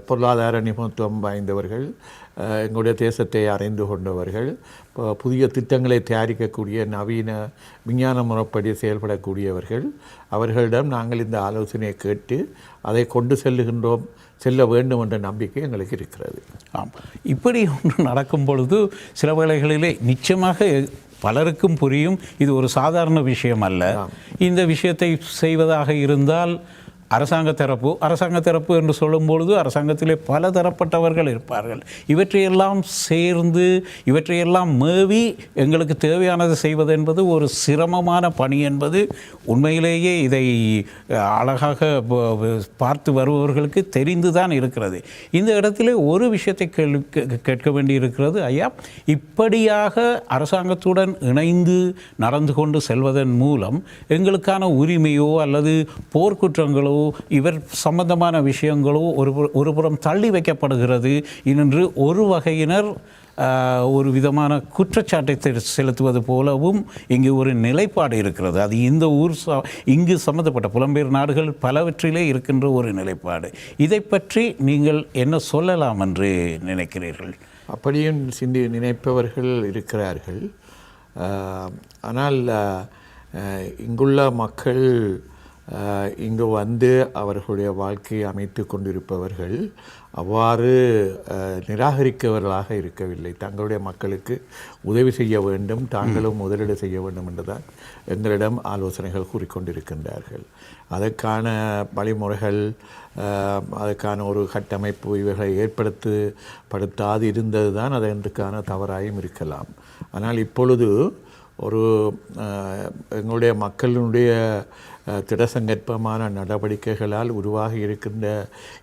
பொருளாதார நிபுணத்துவம் வாய்ந்தவர்கள், எங்களுடைய தேசத்தை அறிந்து கொண்டவர்கள், புதிய திட்டங்களை தயாரிக்கக்கூடிய நவீன விஞ்ஞான முறைப்படி செயல்படக்கூடியவர்கள், அவர்களிடம் நாங்கள் இந்த ஆலோசனையை கேட்டு அதை கொண்டு செல்ல வேண்டும் என்ற நம்பிக்கை எங்களுக்கு இருக்கிறது. ஆம், இப்படி ஒன்று நடக்கும் பொழுது சில வேளைகளிலே நிச்சயமாக பலருக்கும் புரியும், இது ஒரு சாதாரண விஷயம் அல்ல. இந்த விஷயத்தை செய்வதாக இருந்தால் அரசாங்க தரப்பு என்று சொல்லும்பொழுது அரசாங்கத்திலே பல தரப்பட்டவர்கள் இருப்பார்கள். இவற்றையெல்லாம் சேர்ந்து இவற்றையெல்லாம் மேவி எங்களுக்கு தேவையானது செய்வது என்பது ஒரு சிரமமான பணி என்பது உண்மையிலேயே இதை அழகாக பார்த்து வருபவர்களுக்கு தெரிந்து தான் இருக்கிறது. இந்த இடத்திலே ஒரு விஷயத்தை கேட்க வேண்டியிருக்கிறது ஐயா. இப்படியாக அரசாங்கத்துடன் இணைந்து நடந்து கொண்டு செல்வதன் மூலம் எங்களுக்கான உரிமையோ அல்லது போர்க்குற்றங்களோ இவர் சம்பந்தமான விஷயங்களோ ஒரு புறம் தள்ளி வைக்கப்படுகிறது என்று ஒரு வகையினர் ஒரு விதமான குற்றச்சாட்டை செலுத்துவது போலவும் இங்கு ஒரு நிலைப்பாடு இருக்கிறது. அது இந்த இங்கு சம்பந்தப்பட்ட புலம்பெயர் நாடுகள் பலவற்றிலே இருக்கின்ற ஒரு நிலைப்பாடு. இதை பற்றி நீங்கள் என்ன சொல்லலாம் என்று நினைக்கிறீர்கள்? அப்படியும் நினைப்பவர்கள் இருக்கிறார்கள். ஆனால் இங்குள்ள மக்கள் இங்கு வந்து அவர்களுடைய வாழ்க்கையை அமைத்து கொண்டிருப்பவர்கள் அவ்வாறு நிராகரிக்கவர்களாக இருக்கவில்லை. தங்களுடைய மக்களுக்கு உதவி செய்ய வேண்டும், தாங்களும் முதலீடு செய்ய வேண்டும் என்றுதான் எங்களிடம் ஆலோசனைகள் கூறிக்கொண்டிருக்கின்றார்கள். அதற்கான வழிமுறைகள், அதற்கான ஒரு கட்டமைப்பு இவர்களை ஏற்படுத்தாது இருந்தது தான் அதற்கான தவறாயும் இருக்கலாம். ஆனால் இப்பொழுது எங்களுடைய மக்களுடைய திடசங்கற்பமான நடவடிக்கைகளால் உருவாகி இருக்கின்ற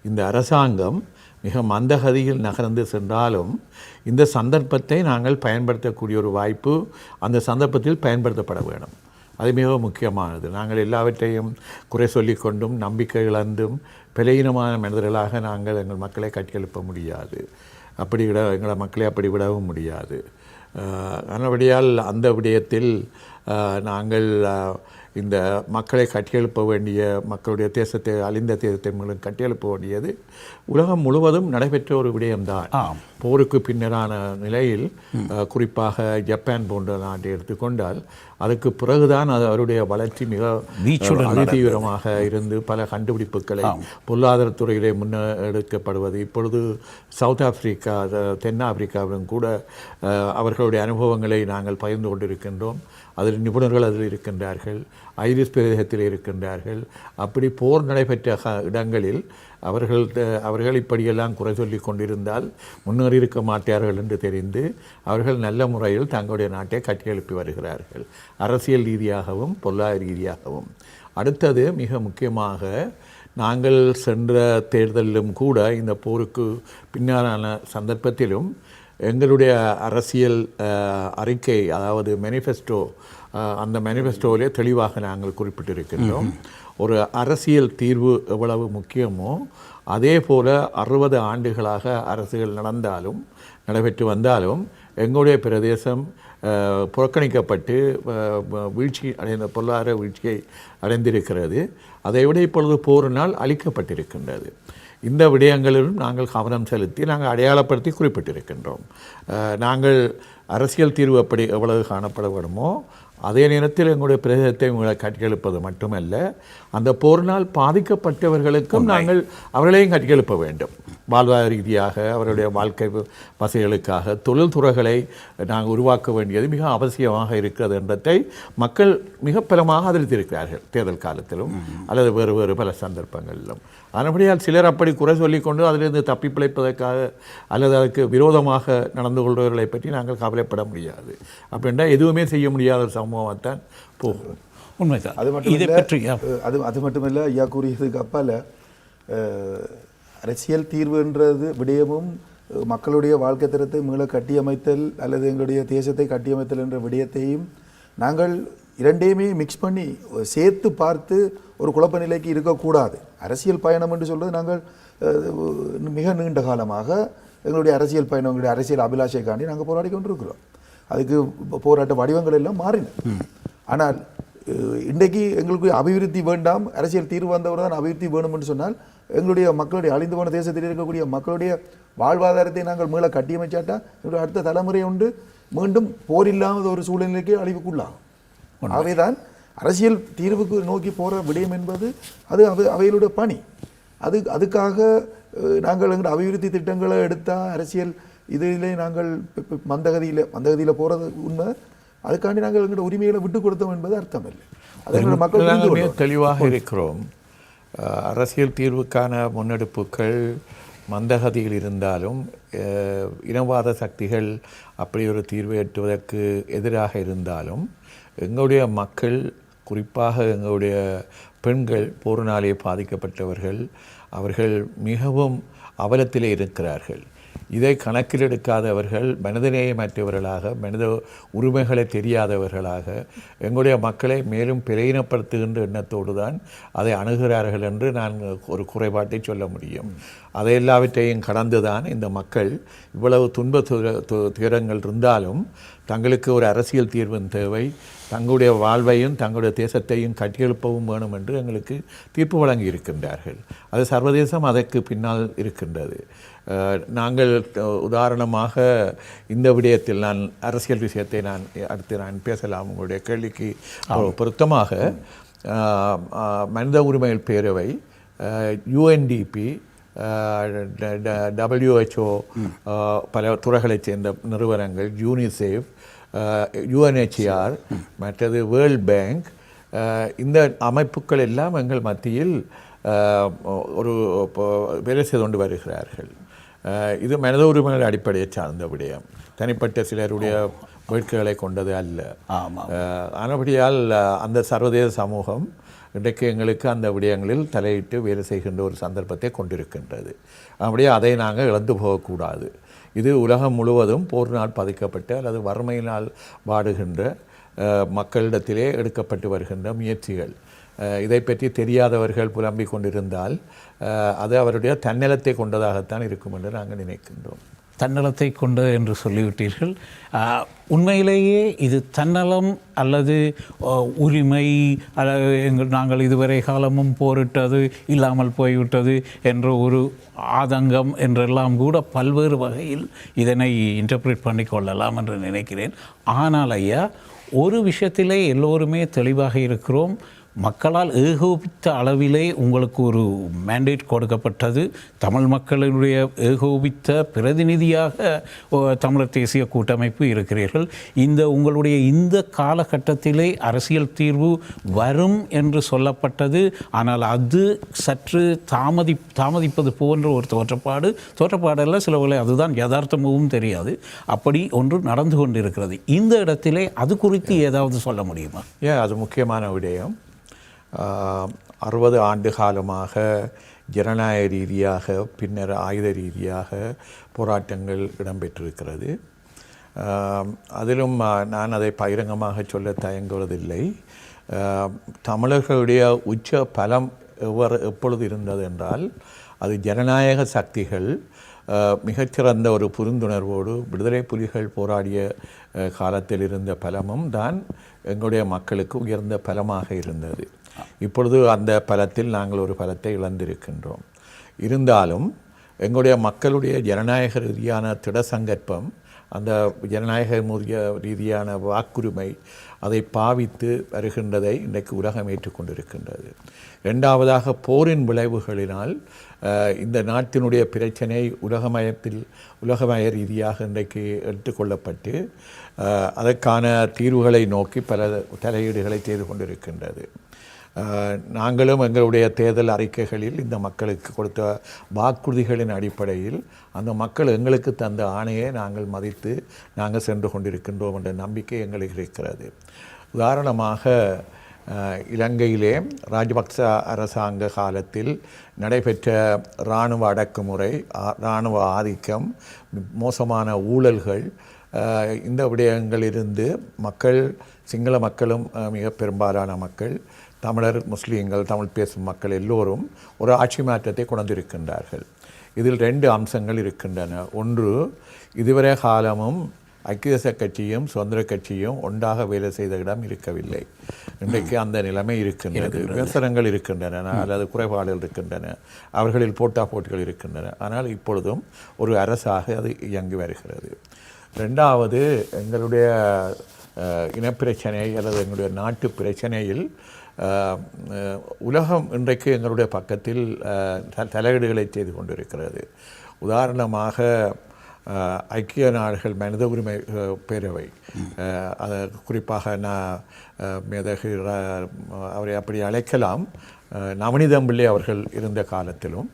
இந்த அரசாங்கம் மிக மந்தகதியில் நகர்ந்து சென்றாலும் இந்த சந்தர்ப்பத்தை நாங்கள் பயன்படுத்தக்கூடிய ஒரு வாய்ப்பு அந்த சந்தர்ப்பத்தில் பயன்படுத்தப்பட வேண்டும். அது மிக முக்கியமானது. நாங்கள் எல்லாவற்றையும் குறை சொல்லிக்கொண்டும் நம்பிக்கை இழந்தும் பலவீனமான மனிதர்களாக நாங்கள் எங்கள் மக்களை கட்டியெழுப்ப முடியாது. எங்களை மக்களை அப்படி விடவும் முடியாது. அதன்படியால் அந்த விடயத்தில் நாங்கள் இந்த மக்களை கட்டியெழுப்ப வேண்டிய, மக்களுடைய தேசத்தை அழிந்த தேசத்தை மூலம் கட்டியெழுப்ப வேண்டியது உலகம் முழுவதும் நடைபெற்ற ஒரு விடயம்தான். போருக்கு பின்னரான நிலையில் குறிப்பாக ஜப்பான் போன்ற நாட்டை எடுத்துக்கொண்டால் அதுக்கு பிறகுதான் அவருடைய வளர்ச்சி மிக தீவிரமாக இருந்து பல கண்டுபிடிப்புகளை பொருளாதாரத்துறையிலே முன்னெடுக்கப்படுவது. இப்பொழுது சவுத் ஆப்பிரிக்கா, தென்னாப்பிரிக்காவிலும் கூட அவர்களுடைய அனுபவங்களை நாங்கள் பகிர்ந்து கொண்டிருக்கின்றோம். அதில் நிபுணர்கள் அதில் இருக்கின்றார்கள், ஐரிஸ் பிரதேசத்தில் இருக்கின்றார்கள். அப்படி போர் நடைபெற்ற இடங்களில் அவர்கள் இப்படியெல்லாம் குறை சொல்லி கொண்டிருந்தால் முன்னேறி இருக்க மாட்டார்கள் என்று தெரிந்து அவர்கள் நல்ல முறையில் தங்களுடைய நாட்டை கட்டியெழுப்பி வருகிறார்கள், அரசியல் ரீதியாகவும் பொருளாதார ரீதியாகவும். அடுத்தது மிக முக்கியமாக நாங்கள் சென்ற தேர்தலிலும் கூட இந்த போருக்கு பின்னாலான சந்தர்ப்பத்திலும் எங்களுடைய அரசியல் அறிக்கை, அதாவது மேனிஃபெஸ்டோ, அந்த மேனிஃபெஸ்டோவிலே தெளிவாக நாங்கள் குறிப்பிட்டிருக்கின்றோம். ஒரு அரசியல் தீர்வு எவ்வளவு முக்கியமோ அதே போல் 60 ஆண்டுகளாக அரசுகள் நடைபெற்று வந்தாலும் எங்களுடைய பிரதேசம் புறக்கணிக்கப்பட்டு பொருளாதார வீழ்ச்சியை அடைந்திருக்கிறது. அதைவிட இப்பொழுது போரினால் அழிக்கப்பட்டிருக்கின்றது. இந்த விடயங்களிலும் நாங்கள் கவனம் செலுத்தி நாங்கள் அடையாளப்படுத்தி குறிப்பிட்டிருக்கின்றோம். நாங்கள் அரசியல் தீர்வு எவ்வளவு காணப்பட வேண்டுமோ அதே நேரத்தில் எங்களுடைய பிரதேசத்தை உங்களை கட்டியெழுப்பது மட்டுமல்ல, அந்த போரினால் பாதிக்கப்பட்டவர்களுக்கும் நாங்கள் அவர்களையும் கட்டியெழுப்ப வேண்டும். வாழ்வாதார ரீதியாக அவருடைய வாழ்க்கை வசதிகளுக்காக தொழில்துறைகளை நாங்கள் உருவாக்க வேண்டியது மிக அவசியமாக இருக்கிறது என்றதை மக்கள் மிக பலமாக ஆதரித்திருக்கிறார்கள் தேர்தல் காலத்திலும் அல்லது வேறு வேறு பல சந்தர்ப்பங்களிலும். அதன்படியால் சிலர் அப்படி குறை சொல்லிக்கொண்டு அதிலிருந்து தப்பி பிழைப்பதற்காக அல்லது அதுக்கு விரோதமாக நடந்து கொள்பவர்களை பற்றி நாங்கள் கவலைப்பட முடியாது. அப்படின்னா எதுவுமே செய்ய முடியாத ஒரு சமூகமாகத்தான் போகும். உண்மைதான். அது மட்டுமல்ல, ஐயா கூறியதுக்கு அப்பால் அரசியல் தீர்வுன்றது விடயமும் மக்களுடைய வாழ்க்கை தரத்தை மீள கட்டியமைத்தல் அல்லது எங்களுடைய தேசத்தை கட்டியமைத்தல் என்ற விடயத்தையும் நாங்கள் இரண்டையுமே மிக்ஸ் பண்ணி சேர்த்து பார்த்து ஒரு குழப்ப நிலைக்கு இருக்கக்கூடாது. அரசியல் பயணம் என்று சொல்வது நாங்கள் மிக நீண்ட காலமாக எங்களுடைய அரசியல் பயணம், எங்களுடைய அரசியல் அபிலாஷைக்காண்டி நாங்கள் போராடி கொண்டிருக்கிறோம். அதுக்கு போராட்ட வடிவங்கள் எல்லாம் மாறின. ஆனால் இன்றைக்கு எங்களுக்கு அபிவிருத்தி வேண்டாம், அரசியல் தீர்வு வந்தவர் தான் அபிவிருத்தி வேணும் என்று சொன்னால் எங்களுடைய மக்களுடைய அழிந்து போன தேசத்தில் இருக்கக்கூடிய மக்களுடைய வாழ்வாதாரத்தை நாங்கள் மீள கட்டியமைச்சாட்டா எங்களுடைய அடுத்த தலைமுறை உண்டு மீண்டும் போர் இல்லாத ஒரு சூழ்நிலைக்கு அழிவுக்குள்ளாகும். ஆகவேதான் அரசியல் தீர்வுக்கு நோக்கி போகிற விடயம் என்பது அது அவைகளுடைய பணி. அதுக்காக நாங்கள் எங்கள் அபிவிருத்தி திட்டங்களை எடுத்தால் அரசியல் இதிலே நாங்கள் மந்தகதியில் போகிறது உண்மை. அதுக்காண்டி நாங்கள் எங்களுடைய உரிமைகளை விட்டு கொடுத்தோம் என்பது அர்த்தம் இல்லை. அது மக்கள் தெளிவாக இருக்கிறோம். அரசியல் தீர்வுக்கான முன்னெடுப்புகள் மந்தகதியில் இருந்தாலும் இனவாத சக்திகள் அப்படி ஒரு தீர்வை எட்டுவதற்கு எதிராக இருந்தாலும் எங்களுடைய மக்கள், குறிப்பாக எங்களுடைய பெண்கள், போரினாலே பாதிக்கப்பட்டவர்கள், அவர்கள் மிகவும் அவலத்திலே இருக்கிறார்கள். இதை கணக்கில் எடுக்காதவர்கள், மனிதநேயமற்றவர்களாக, மனித உரிமைகளை தெரியாதவர்களாக எங்களுடைய மக்களை மேலும் பிரயினப்படுத்துகின்ற எண்ணத்தோடு தான் அதை அணுகிறார்கள் என்று நான் ஒரு குறைபாட்டை சொல்ல முடியும். அதை எல்லாவற்றையும் கடந்துதான் இந்த மக்கள் இவ்வளவு துன்ப துயரங்கள் இருந்தாலும் தங்களுக்கு ஒரு அரசியல் தீர்வின் தேவை, தங்களுடைய வாழ்வையும் தங்களுடைய தேசத்தையும் கட்டியெழுப்பவும் வேணும் என்று எங்களுக்கு தீர்ப்பு வழங்கி இருக்கின்றார்கள். அது சர்வதேசம் அதற்கு பின்னால் இருக்கின்றது. நாங்கள் உதாரணமாக இந்த விடயத்தில் நான் அரசியல் விஷயத்தை அடுத்து பேசலாம். உங்களுடைய கேள்விக்கு பொருத்தமாக மனித உரிமைகள் பேரவை, UNDP, WHO, பல துறைகளைச் சேர்ந்த நிறுவனங்கள், யூனிசெஃப், UNHCR, மற்றது வேர்ல்ட் பேங்க், இந்த அமைப்புகள் எல்லாம் எங்கள் மத்தியில் ஒரு வேலை செய்து கொண்டு வருகிறார்கள். இது மனித உரிமைகள் அடிப்படையை சார்ந்த விடயம், தனிப்பட்ட சிலருடைய வேட்கைகளை கொண்டது அல்ல. ஆனபடியால் அந்த சர்வதேச சமூகம் இன்றைக்கு எங்களுக்கு அந்த விடயங்களில் தலையிட்டு வேலை செய்கின்ற ஒரு சந்தர்ப்பத்தை கொண்டிருக்கின்றது. அப்படியே அதை நாங்கள் இழந்து போகக்கூடாது. இது உலகம் முழுவதும் போரினால் பாதிக்கப்பட்ட அல்லது வறுமையினால் வாடுகின்ற மக்களிடத்திலே எடுக்கப்பட்டு வருகின்ற முயற்சிகள். இதை பற்றி தெரியாதவர்கள் புலம்பிக் கொண்டிருந்தால் அது அவருடைய தன்னலத்தை கொண்டதாகத்தான் இருக்கும் என்று நாங்கள் நினைக்கின்றோம். தன்னலத்தை கொண்டது என்று சொல்லிவிட்டீர்கள். உண்மையிலேயே இது தன்னலம் அல்லது உரிமை அல்லது நாங்கள் இதுவரை காலமும் போரிட்டது இல்லாமல் போய்விட்டது என்ற ஒரு ஆதங்கம் என்றெல்லாம் கூட பல்வேறு வகையில் இதனை இன்டர்பிரேட் பண்ணிக்கொள்ளலாம் என்று நினைக்கிறேன். ஆனால் ஐயா, ஒரு விஷயத்திலே எல்லோருமே தெளிவாக இருக்கிறோம். மக்களால் ஏகோபித்த அளவிலே உங்களுக்கு ஒரு மேண்டேட் கொடுக்கப்பட்டது. தமிழ் மக்களுடைய ஏகோபித்த பிரதிநிதியாக தமிழர் தேசிய கூட்டமைப்பு இருக்கிறீர்கள். உங்களுடைய இந்த காலகட்டத்திலே அரசியல் தீர்வு வரும் என்று சொல்லப்பட்டது. ஆனால் அது சற்று தாமதிப்பது போன்ற ஒரு தோற்றப்பாடல்ல, சில வேளை அதுதான் யதார்த்தமும் தெரியாது. அப்படி ஒன்று நடந்து கொண்டிருக்கிறது. இந்த இடத்திலே அது குறித்து ஏதாவது சொல்ல முடியுமா? அது முக்கியமான விடயம். 60 ஆண்டு காலமாக ஜனநாயக ரீதியாக, பின்னர் ஆயுத ரீதியாக போராட்டங்கள் இடம்பெற்றிருக்கிறது. அதிலும் நான் அதை பகிரங்கமாக சொல்ல தயங்குவதில்லை. தமிழர்களுடைய உச்ச பலம் எப்பொழுது இருந்தது என்றால், அது ஜனநாயக சக்திகள் மிகச்சிறந்த ஒரு புரிந்துணர்வோடு விடுதலை புலிகள் போராடிய காலத்தில் இருந்த பலமும் தான் எங்களுடைய மக்களுக்கு உயர்ந்த பலமாக இருந்தது. இப்பொழுது அந்த பலத்தில் நாங்கள் ஒரு பலத்தை இழந்திருக்கின்றோம். இருந்தாலும் எங்களுடைய மக்களுடைய ஜனநாயக ரீதியான திட சங்கற்பம், அந்த ஜனநாயக ரீதியான வாக்குரிமை அதை பாவித்து வருகின்றதை இன்றைக்கு உலகம் ஏற்றுக்கொண்டிருக்கின்றது. இரண்டாவதாக போரின் விளைவுகளினால் இந்த நாட்டினுடைய பிரச்சனை உலகமய ரீதியாக இன்றைக்கு எடுத்துக்கொள்ளப்பட்டு அதற்கான தீர்வுகளை நோக்கி பல தலையீடுகளை செய்து கொண்டிருக்கின்றது. நாங்களும் எங்களுடைய தேர்தல் அறிக்கைகளில் இந்த மக்களுக்கு கொடுத்த வாக்குறுதிகளின் அடிப்படையில் அந்த மக்கள் எங்களுக்கு தந்த ஆணையை நாங்கள் மதித்து நாங்கள் சென்று கொண்டிருக்கின்றோம் என்ற நம்பிக்கை எங்களுக்கு இருக்கிறது. உதாரணமாக இலங்கையிலே ராஜபக்ச அரசாங்க காலத்தில் நடைபெற்ற இராணுவ அடக்குமுறை, இராணுவ ஆதிக்கம், மோசமான ஊழல்கள், இந்த விடயங்களிலிருந்து மக்கள், சிங்கள மக்களும் மிக பெரும்பாலான மக்கள், தமிழர், முஸ்லீம்கள், தமிழ் பேசும் மக்கள் எல்லோரும் ஒரு ஆட்சி மாற்றத்தை கொண்டிருக்கின்றார்கள். இதில் 2 அம்சங்கள் இருக்கின்றன. ஒன்று, இதுவரை காலமும் ஐக்கிய தேசிய கட்சியும் சுதந்திர கட்சியும் ஒன்றாக வேலை செய்த இடம் இருக்கவில்லை. இன்றைக்கு அந்த நிலைமை இருக்கின்றது. விமர்சனங்கள் இருக்கின்றன, அல்லது குறைபாடுகள் இருக்கின்றன, அவர்களில் போட்டிகள் இருக்கின்றன. ஆனால் இப்பொழுதும் ஒரு அரசாக அது இயங்கி வருகிறது. 2வது, எங்களுடைய இனப்பிரச்சனை அல்லது எங்களுடைய நாட்டு பிரச்சனையில் உலகம் இன்றைக்கு எங்களுடைய பக்கத்தில் தலையீடுகளை செய்து கொண்டிருக்கிறது. உதாரணமாக ஐக்கிய நாடுகள் மனித உரிமை பேரவை, அதை குறிப்பாக மேதகு அவரை அப்படி அழைக்கலாம், நவநீதம் பிள்ளை அவர்கள் இருந்த காலத்திலும்,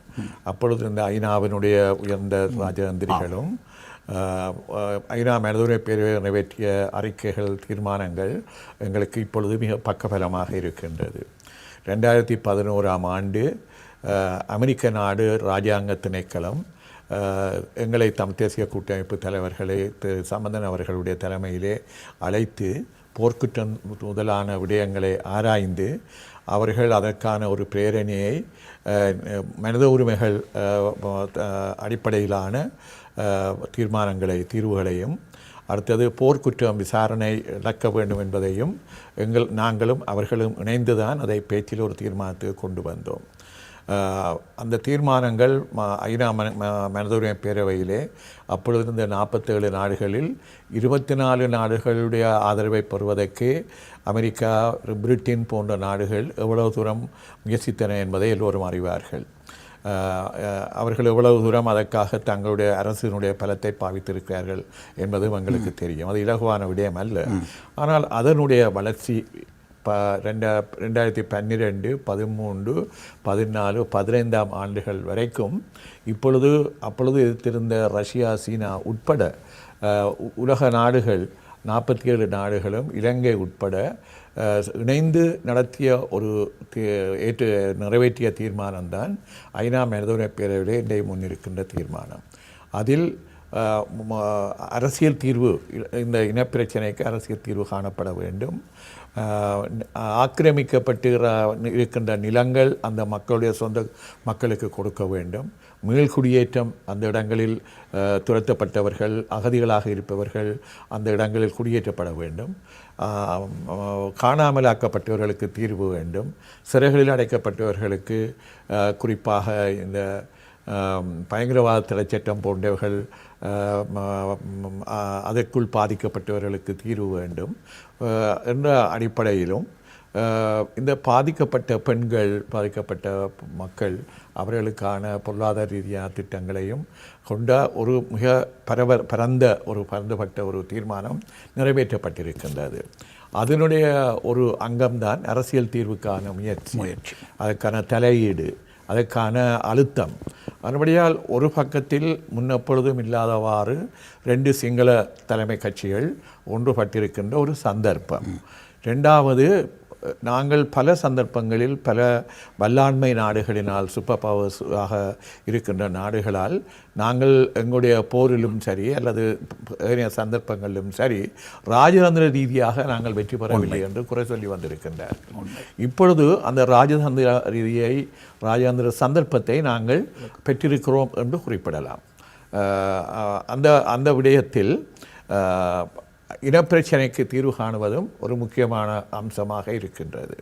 அப்பொழுது இந்த ஐநாவினுடைய உயர்ந்த ராஜதந்திரிகளும் ஐநா மனித உரிமை பேரவை நிறைவேற்றிய அறிக்கைகள், தீர்மானங்கள் எங்களுக்கு இப்பொழுது மிக பக்கபலமாக இருக்கின்றது. 2011ஆம் ஆண்டு அமெரிக்க நாடு இராஜாங்க திணைக்களம் எங்களை தேசிய கூட்டமைப்பு தலைவர்களை சம்பந்தன் அவர்களுடைய தலைமையிலே அழைத்து போர்க்குற்றம் முதலான விடயங்களை ஆராய்ந்து அவர்கள் அதற்கான ஒரு பிரேரணையை மனித உரிமைகள் அடிப்படையிலான தீர்வுகளையும், அடுத்தது போர்க்குற்றம் விசாரணை நடக்க வேண்டும் என்பதையும் நாங்களும் அவர்களும் இணைந்துதான் அதை பேச்சில் ஒரு தீர்மானத்துக்கு கொண்டு வந்தோம். அந்த தீர்மானங்கள் ஐநா மனித உரிமை பேரவையிலே அப்பொழுது இருந்த 47 நாடுகளில் 24 நாடுகளுடைய ஆதரவை பெறுவதற்கு அமெரிக்கா, பிரிட்டன் போன்ற நாடுகள் எவ்வளவு தூரம் முயற்சித்தன என்பதை எல்லோரும் அறிவார்கள். அவர்கள் எவ்வளவு தூரம் அதற்காக தங்களுடைய அரசினுடைய பலத்தை பாவித்திருக்கிறார்கள் என்பதும் எங்களுக்கு தெரியும். அது இலகுவான விடயம் அல்ல. ஆனால் அதனுடைய வளர்ச்சி 2012, 13, 14, 15ஆம் ஆண்டுகள் வரைக்கும் அப்பொழுது எதிர்த்திருந்த ரஷ்யா, சீனா உட்பட உலக நாடுகள் 47 நாடுகளும் இலங்கை உட்பட இணைந்து நடத்திய ஒரு நிறைவேற்றிய தீர்மானம்தான் ஐநா மனித உரிமை பேரவையிலே இன்றைய முன்னிருக்கின்ற தீர்மானம். அதில் அரசியல் தீர்வு, இந்த இனப்பிரச்சனைக்கு அரசியல் தீர்வு காணப்பட வேண்டும். ஆக்கிரமிக்கப்பட்டு இருக்கின்ற நிலங்கள் அந்த மக்களுடைய சொந்த மக்களுக்கு கொடுக்க வேண்டும். மீள்குடியேற்றம், அந்த இடங்களில் துரத்தப்பட்டவர்கள், அகதிகளாக இருப்பவர்கள் அந்த இடங்களில் குடியேற்றப்பட வேண்டும். காணாமலாக்கப்பட்டவர்களுக்கு தீர்வு வேண்டும். சிறைகளில் அடைக்கப்பட்டவர்களுக்கு, குறிப்பாக இந்த பயங்கரவாத தடை சட்டம் போன்றவர்கள், அதற்குள் பாதிக்கப்பட்டவர்களுக்கு தீர்வு வேண்டும் என்ற அடிப்படையிலும், இந்த பாதிக்கப்பட்ட பெண்கள், பாதிக்கப்பட்ட மக்கள், அவர்களுக்கான பொருளாதார ரீதியான திட்டங்களையும் கொண்ட ஒரு மிக பரந்துபட்ட ஒரு தீர்மானம் நிறைவேற்றப்பட்டிருக்கின்றது. அதனுடைய ஒரு அங்கம்தான் அரசியல் தீர்வுக்கான முயற்சி, அதற்கான தலையீடு, அதற்கான அழுத்தம். மறுபடியால் ஒரு பக்கத்தில் முன்னெப்பொழுதும் இல்லாதவாறு 2 சிங்கள தலைமை கட்சிகள் ஒன்றுபட்டிருக்கின்ற ஒரு சந்தர்ப்பம். 2வது, நாங்கள் பல சந்தர்ப்பங்களில் பல வல்லாண்மை நாடுகளினால், சூப்பர் பவர்ஸ் ஆக இருக்கின்ற நாடுகளால் நாங்கள் எங்களுடைய போரிலும் சரி அல்லது சந்தர்ப்பங்களிலும் சரி ராஜதந்திர ரீதியாக நாங்கள் வெற்றி பெறவில்லை என்று குறை சொல்லி வந்திருக்கின்றார். இப்பொழுது அந்த ராஜதந்திர சந்தர்ப்பத்தை நாங்கள் பெற்றிருக்கிறோம் என்று குறிப்பிடலாம். அந்த விடயத்தில் இனப்பிரச்சனைக்கு தீர்வு காணுவதும் ஒரு முக்கியமான அம்சமாக இருக்கின்றது.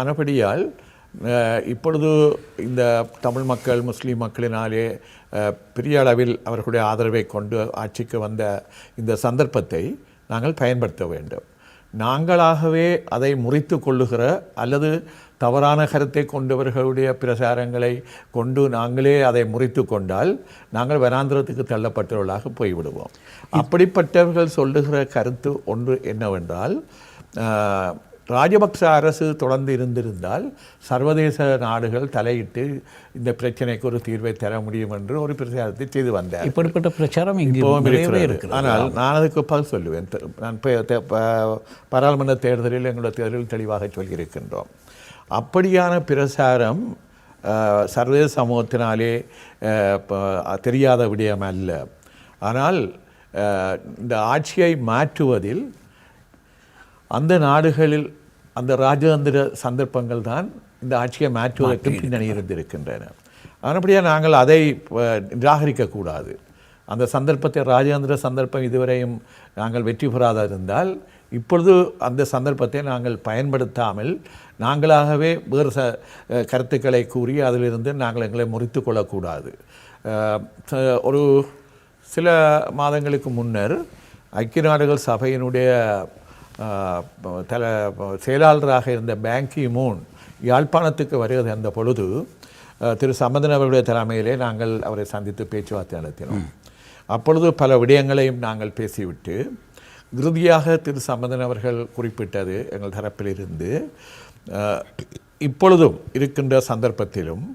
ஆனபடியால் இப்பொழுது இந்த தமிழ் மக்கள் முஸ்லீம் மக்களினாலே பெரிய அளவில் அவர்களுடைய ஆதரவை கொண்டு ஆட்சிக்கு வந்த இந்த சந்தர்ப்பத்தை நாங்கள் பயன்படுத்த வேண்டும். நாங்களாகவே அதை முறித்து கொள்ளுகிற அல்லது தவறான கருத்தை கொண்டவர்களுடைய பிரசாரங்களை கொண்டு நாங்களே அதை முறித்து கொண்டால் நாங்கள் வனாந்திரத்துக்கு தள்ளப்பட்டவர்களாக போய்விடுவோம். அப்படிப்பட்டவர்கள் சொல்லுகிற கருத்து ஒன்று என்னவென்றால், ராஜபக்ச அரசு தொடர்ந்து இருந்திருந்தால் சர்வதேச நாடுகள் தலையிட்டு இந்த பிரச்சனைக்கு ஒரு தீர்வை தர முடியும் என்று ஒரு பிரச்சாரத்தை செய்து வந்தார். இப்படிப்பட்ட பிரச்சாரம் இருக்கிறது. ஆனால் நான் அதுக்கு பதில் சொல்லுவேன். நான் பாராளுமன்ற தேர்தலில் எங்களுடைய தேர்தலில் தெளிவாக சொல்லியிருக்கின்றோம். அப்படியான பிரசாரம் சர்வதேச சமூகத்தினாலே தெரியாத விடயம் அல்ல. ஆனால் இந்த ஆட்சியை மாற்றுவதில் அந்த நாடுகளில் அந்த ராஜதந்திர சந்தர்ப்பங்கள் தான் இந்த ஆட்சியை மாற்றுவதற்கு பின்னணி இருந்திருக்கின்றன. அதன்படியாக நாங்கள் அதை நிராகரிக்கக்கூடாது. அந்த சந்தர்ப்பத்தை, ராஜதந்திர சந்தர்ப்பம் இதுவரையும் நாங்கள் வெற்றி பெறாத இருந்தால் இப்பொழுது அந்த சந்தர்ப்பத்தை நாங்கள் பயன்படுத்தாமல் நாங்களாகவே வேறு கருத்துக்களை கூறி அதிலிருந்து நாங்கள் எங்களை முறித்து கொள்ளக்கூடாது. ஒரு சில மாதங்களுக்கு முன்னர் ஐக்கிய நாடுகள் சபையினுடைய செயலாளராக இருந்த பான் கி மூன் யாழ்ப்பாணத்துக்கு வருகிறது அந்த பொழுது திரு சம்பந்தன் அவர்களுடைய தலைமையிலே நாங்கள் அவரை சந்தித்து பேச்சுவார்த்தை நடத்தினோம். அப்பொழுது பல விடயங்களையும் நாங்கள் பேசிவிட்டு இறுதியாக திரு சம்பந்தன் அவர்கள் குறிப்பிட்டது எங்கள் தரப்பிலிருந்து, இப்பொழுதும் இருக்கின்ற சந்தர்ப்பத்திலும்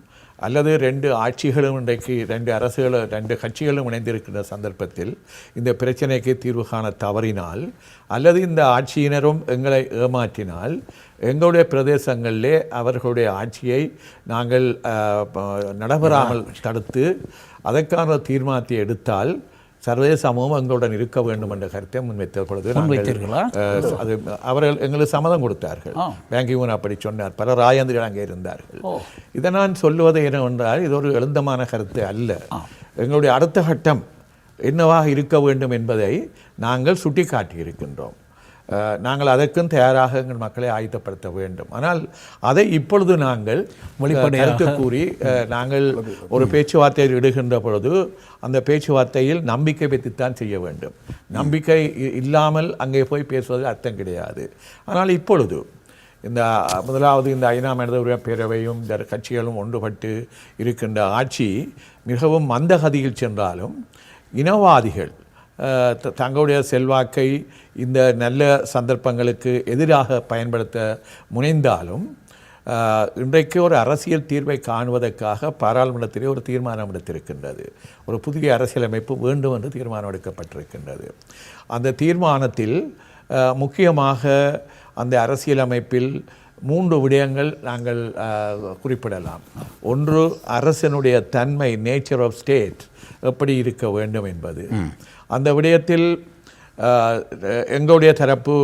அல்லது ரெண்டு ஆட்சிகளும் இன்றைக்கு ரெண்டு கட்சிகளும் இணைந்திருக்கின்ற சந்தர்ப்பத்தில் இந்த பிரச்சனைக்கு தீர்வு காண தவறினால் அல்லது இந்த ஆட்சியினரும் எங்களை ஏமாற்றினால் எங்களுடைய பிரதேசங்களிலே அவர்களுடைய ஆட்சியை நாங்கள் நடைபெறாமல் தடுத்து அதற்கான தீர்மானத்தை எடுத்தால் சர்வதேச சமூகம் எங்களுடன் இருக்க வேண்டும் என்ற கருத்தை முன்வைத்த பொழுது அது அவர்கள் எங்களுக்கு சம்மதம் கொடுத்தார்கள். பான் கி மூன் அப்படி சொன்னார். பல ராஜேந்திரர்கள் அங்கே இருந்தார்கள். இதை நான் சொல்லுவது என்னவென்றால், இது ஒரு எழுந்தமான கருத்து அல்ல. எங்களுடைய அடுத்த கட்டம் என்னவாக இருக்க வேண்டும் என்பதை நாங்கள் சுட்டி காட்டியிருக்கின்றோம். நாங்கள் அதற்கும் தயாராக எங்கள் மக்களை ஆயத்தப்படுத்த வேண்டும். ஆனால் அதை இப்பொழுது நாங்கள் கருத்து கூறி நாங்கள் ஒரு பேச்சுவார்த்தையில் இடுகின்ற பொழுது அந்த பேச்சுவார்த்தையில் நம்பிக்கை வைத்துத்தான் செய்ய வேண்டும். நம்பிக்கை இல்லாமல் அங்கே போய் பேசுவது அர்த்தம் கிடையாது. ஆனால் இப்பொழுது இந்த முதலாவது இந்த ஐநா மனித உரிமை பேரவையும் இந்த கட்சிகளும் ஒன்றுபட்டு இருக்கின்ற ஆட்சி மிகவும் மந்தகதியில் சென்றாலும் இனவாதிகள் தங்களுடைய செல்வாக்கை இந்த நல்ல சந்தர்ப்பங்களுக்கு எதிராக பயன்படுத்த முனைந்தாலும் இன்றைக்கு ஒரு அரசியல் தீர்வை காணுவதற்காக பாராளுமன்றத்திலே ஒரு தீர்மானம் எடுத்திருக்கின்றது. ஒரு புதிய அரசியலமைப்பு வேண்டும் என்று தீர்மானம் எடுக்கப்பட்டிருக்கின்றது. அந்த தீர்மானத்தில் முக்கியமாக அந்த அரசியலமைப்பில் 3 விடயங்கள் நாங்கள் குறிப்பிடலாம். ஒன்று, அரசனுடைய தன்மை, நேச்சர் ஆஃப் ஸ்டேட் எப்படி இருக்க வேண்டும் என்பது. அந்த விடயத்தில் எங்களுடைய தரப்பு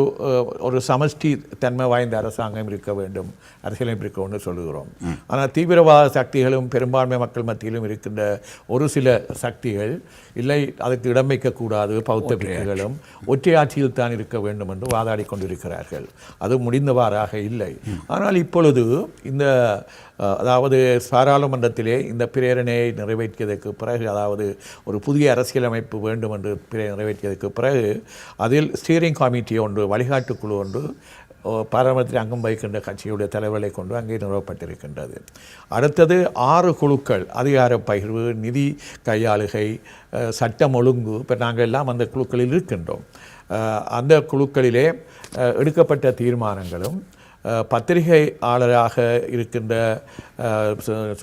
ஒரு சமஷ்டி தன்மை வாய்ந்த அரசாங்கம் இருக்க வேண்டும், அரசியலமைப்பு இருக்க வேண்டும் சொல்லுகிறோம். ஆனால் தீவிரவாத சக்திகளும் பெரும்பான்மை மக்கள் மத்தியிலும் இருக்கின்ற ஒரு சில சக்திகள் இல்லை, அதுக்கு இடம் வைக்கக்கூடாது, பௌத்த பிக்குகளும் ஒற்றையாட்சியில் தான் இருக்க வேண்டும் என்று வாதாடி கொண்டிருக்கிறார்கள். அது முடிந்தவாறாக இல்லை. ஆனால் இப்பொழுது இந்த அதாவது பாராளுமன்றத்திலே இந்த பிரேரணையை நிறைவேற்றியதற்கு பிறகு, அதாவது ஒரு புதிய அரசியலமைப்பு வேண்டும் என்று நிறைவேற்றியதற்கு பிறகு அதில் ஸ்டீரிங் கமிட்டி ஒன்று, வழிகாட்டு குழு ஒன்று பாராளுமன்றத்தில் அங்கம் வகிக்கின்ற கட்சியுடைய தலைவர்களை கொண்டு அங்கே நிறுவப்பட்டிருக்கின்றது. அடுத்தது 6 குழுக்கள், அதிகார பகிர்வு, நிதி கையாளுகை, சட்டம் ஒழுங்கு. இப்போ நாங்கள் எல்லாம் அந்த குழுக்களில் இருக்கின்றோம். அந்த குழுக்களிலே எடுக்கப்பட்ட தீர்மானங்களும் பத்திரிகையாளராக இருக்கின்ற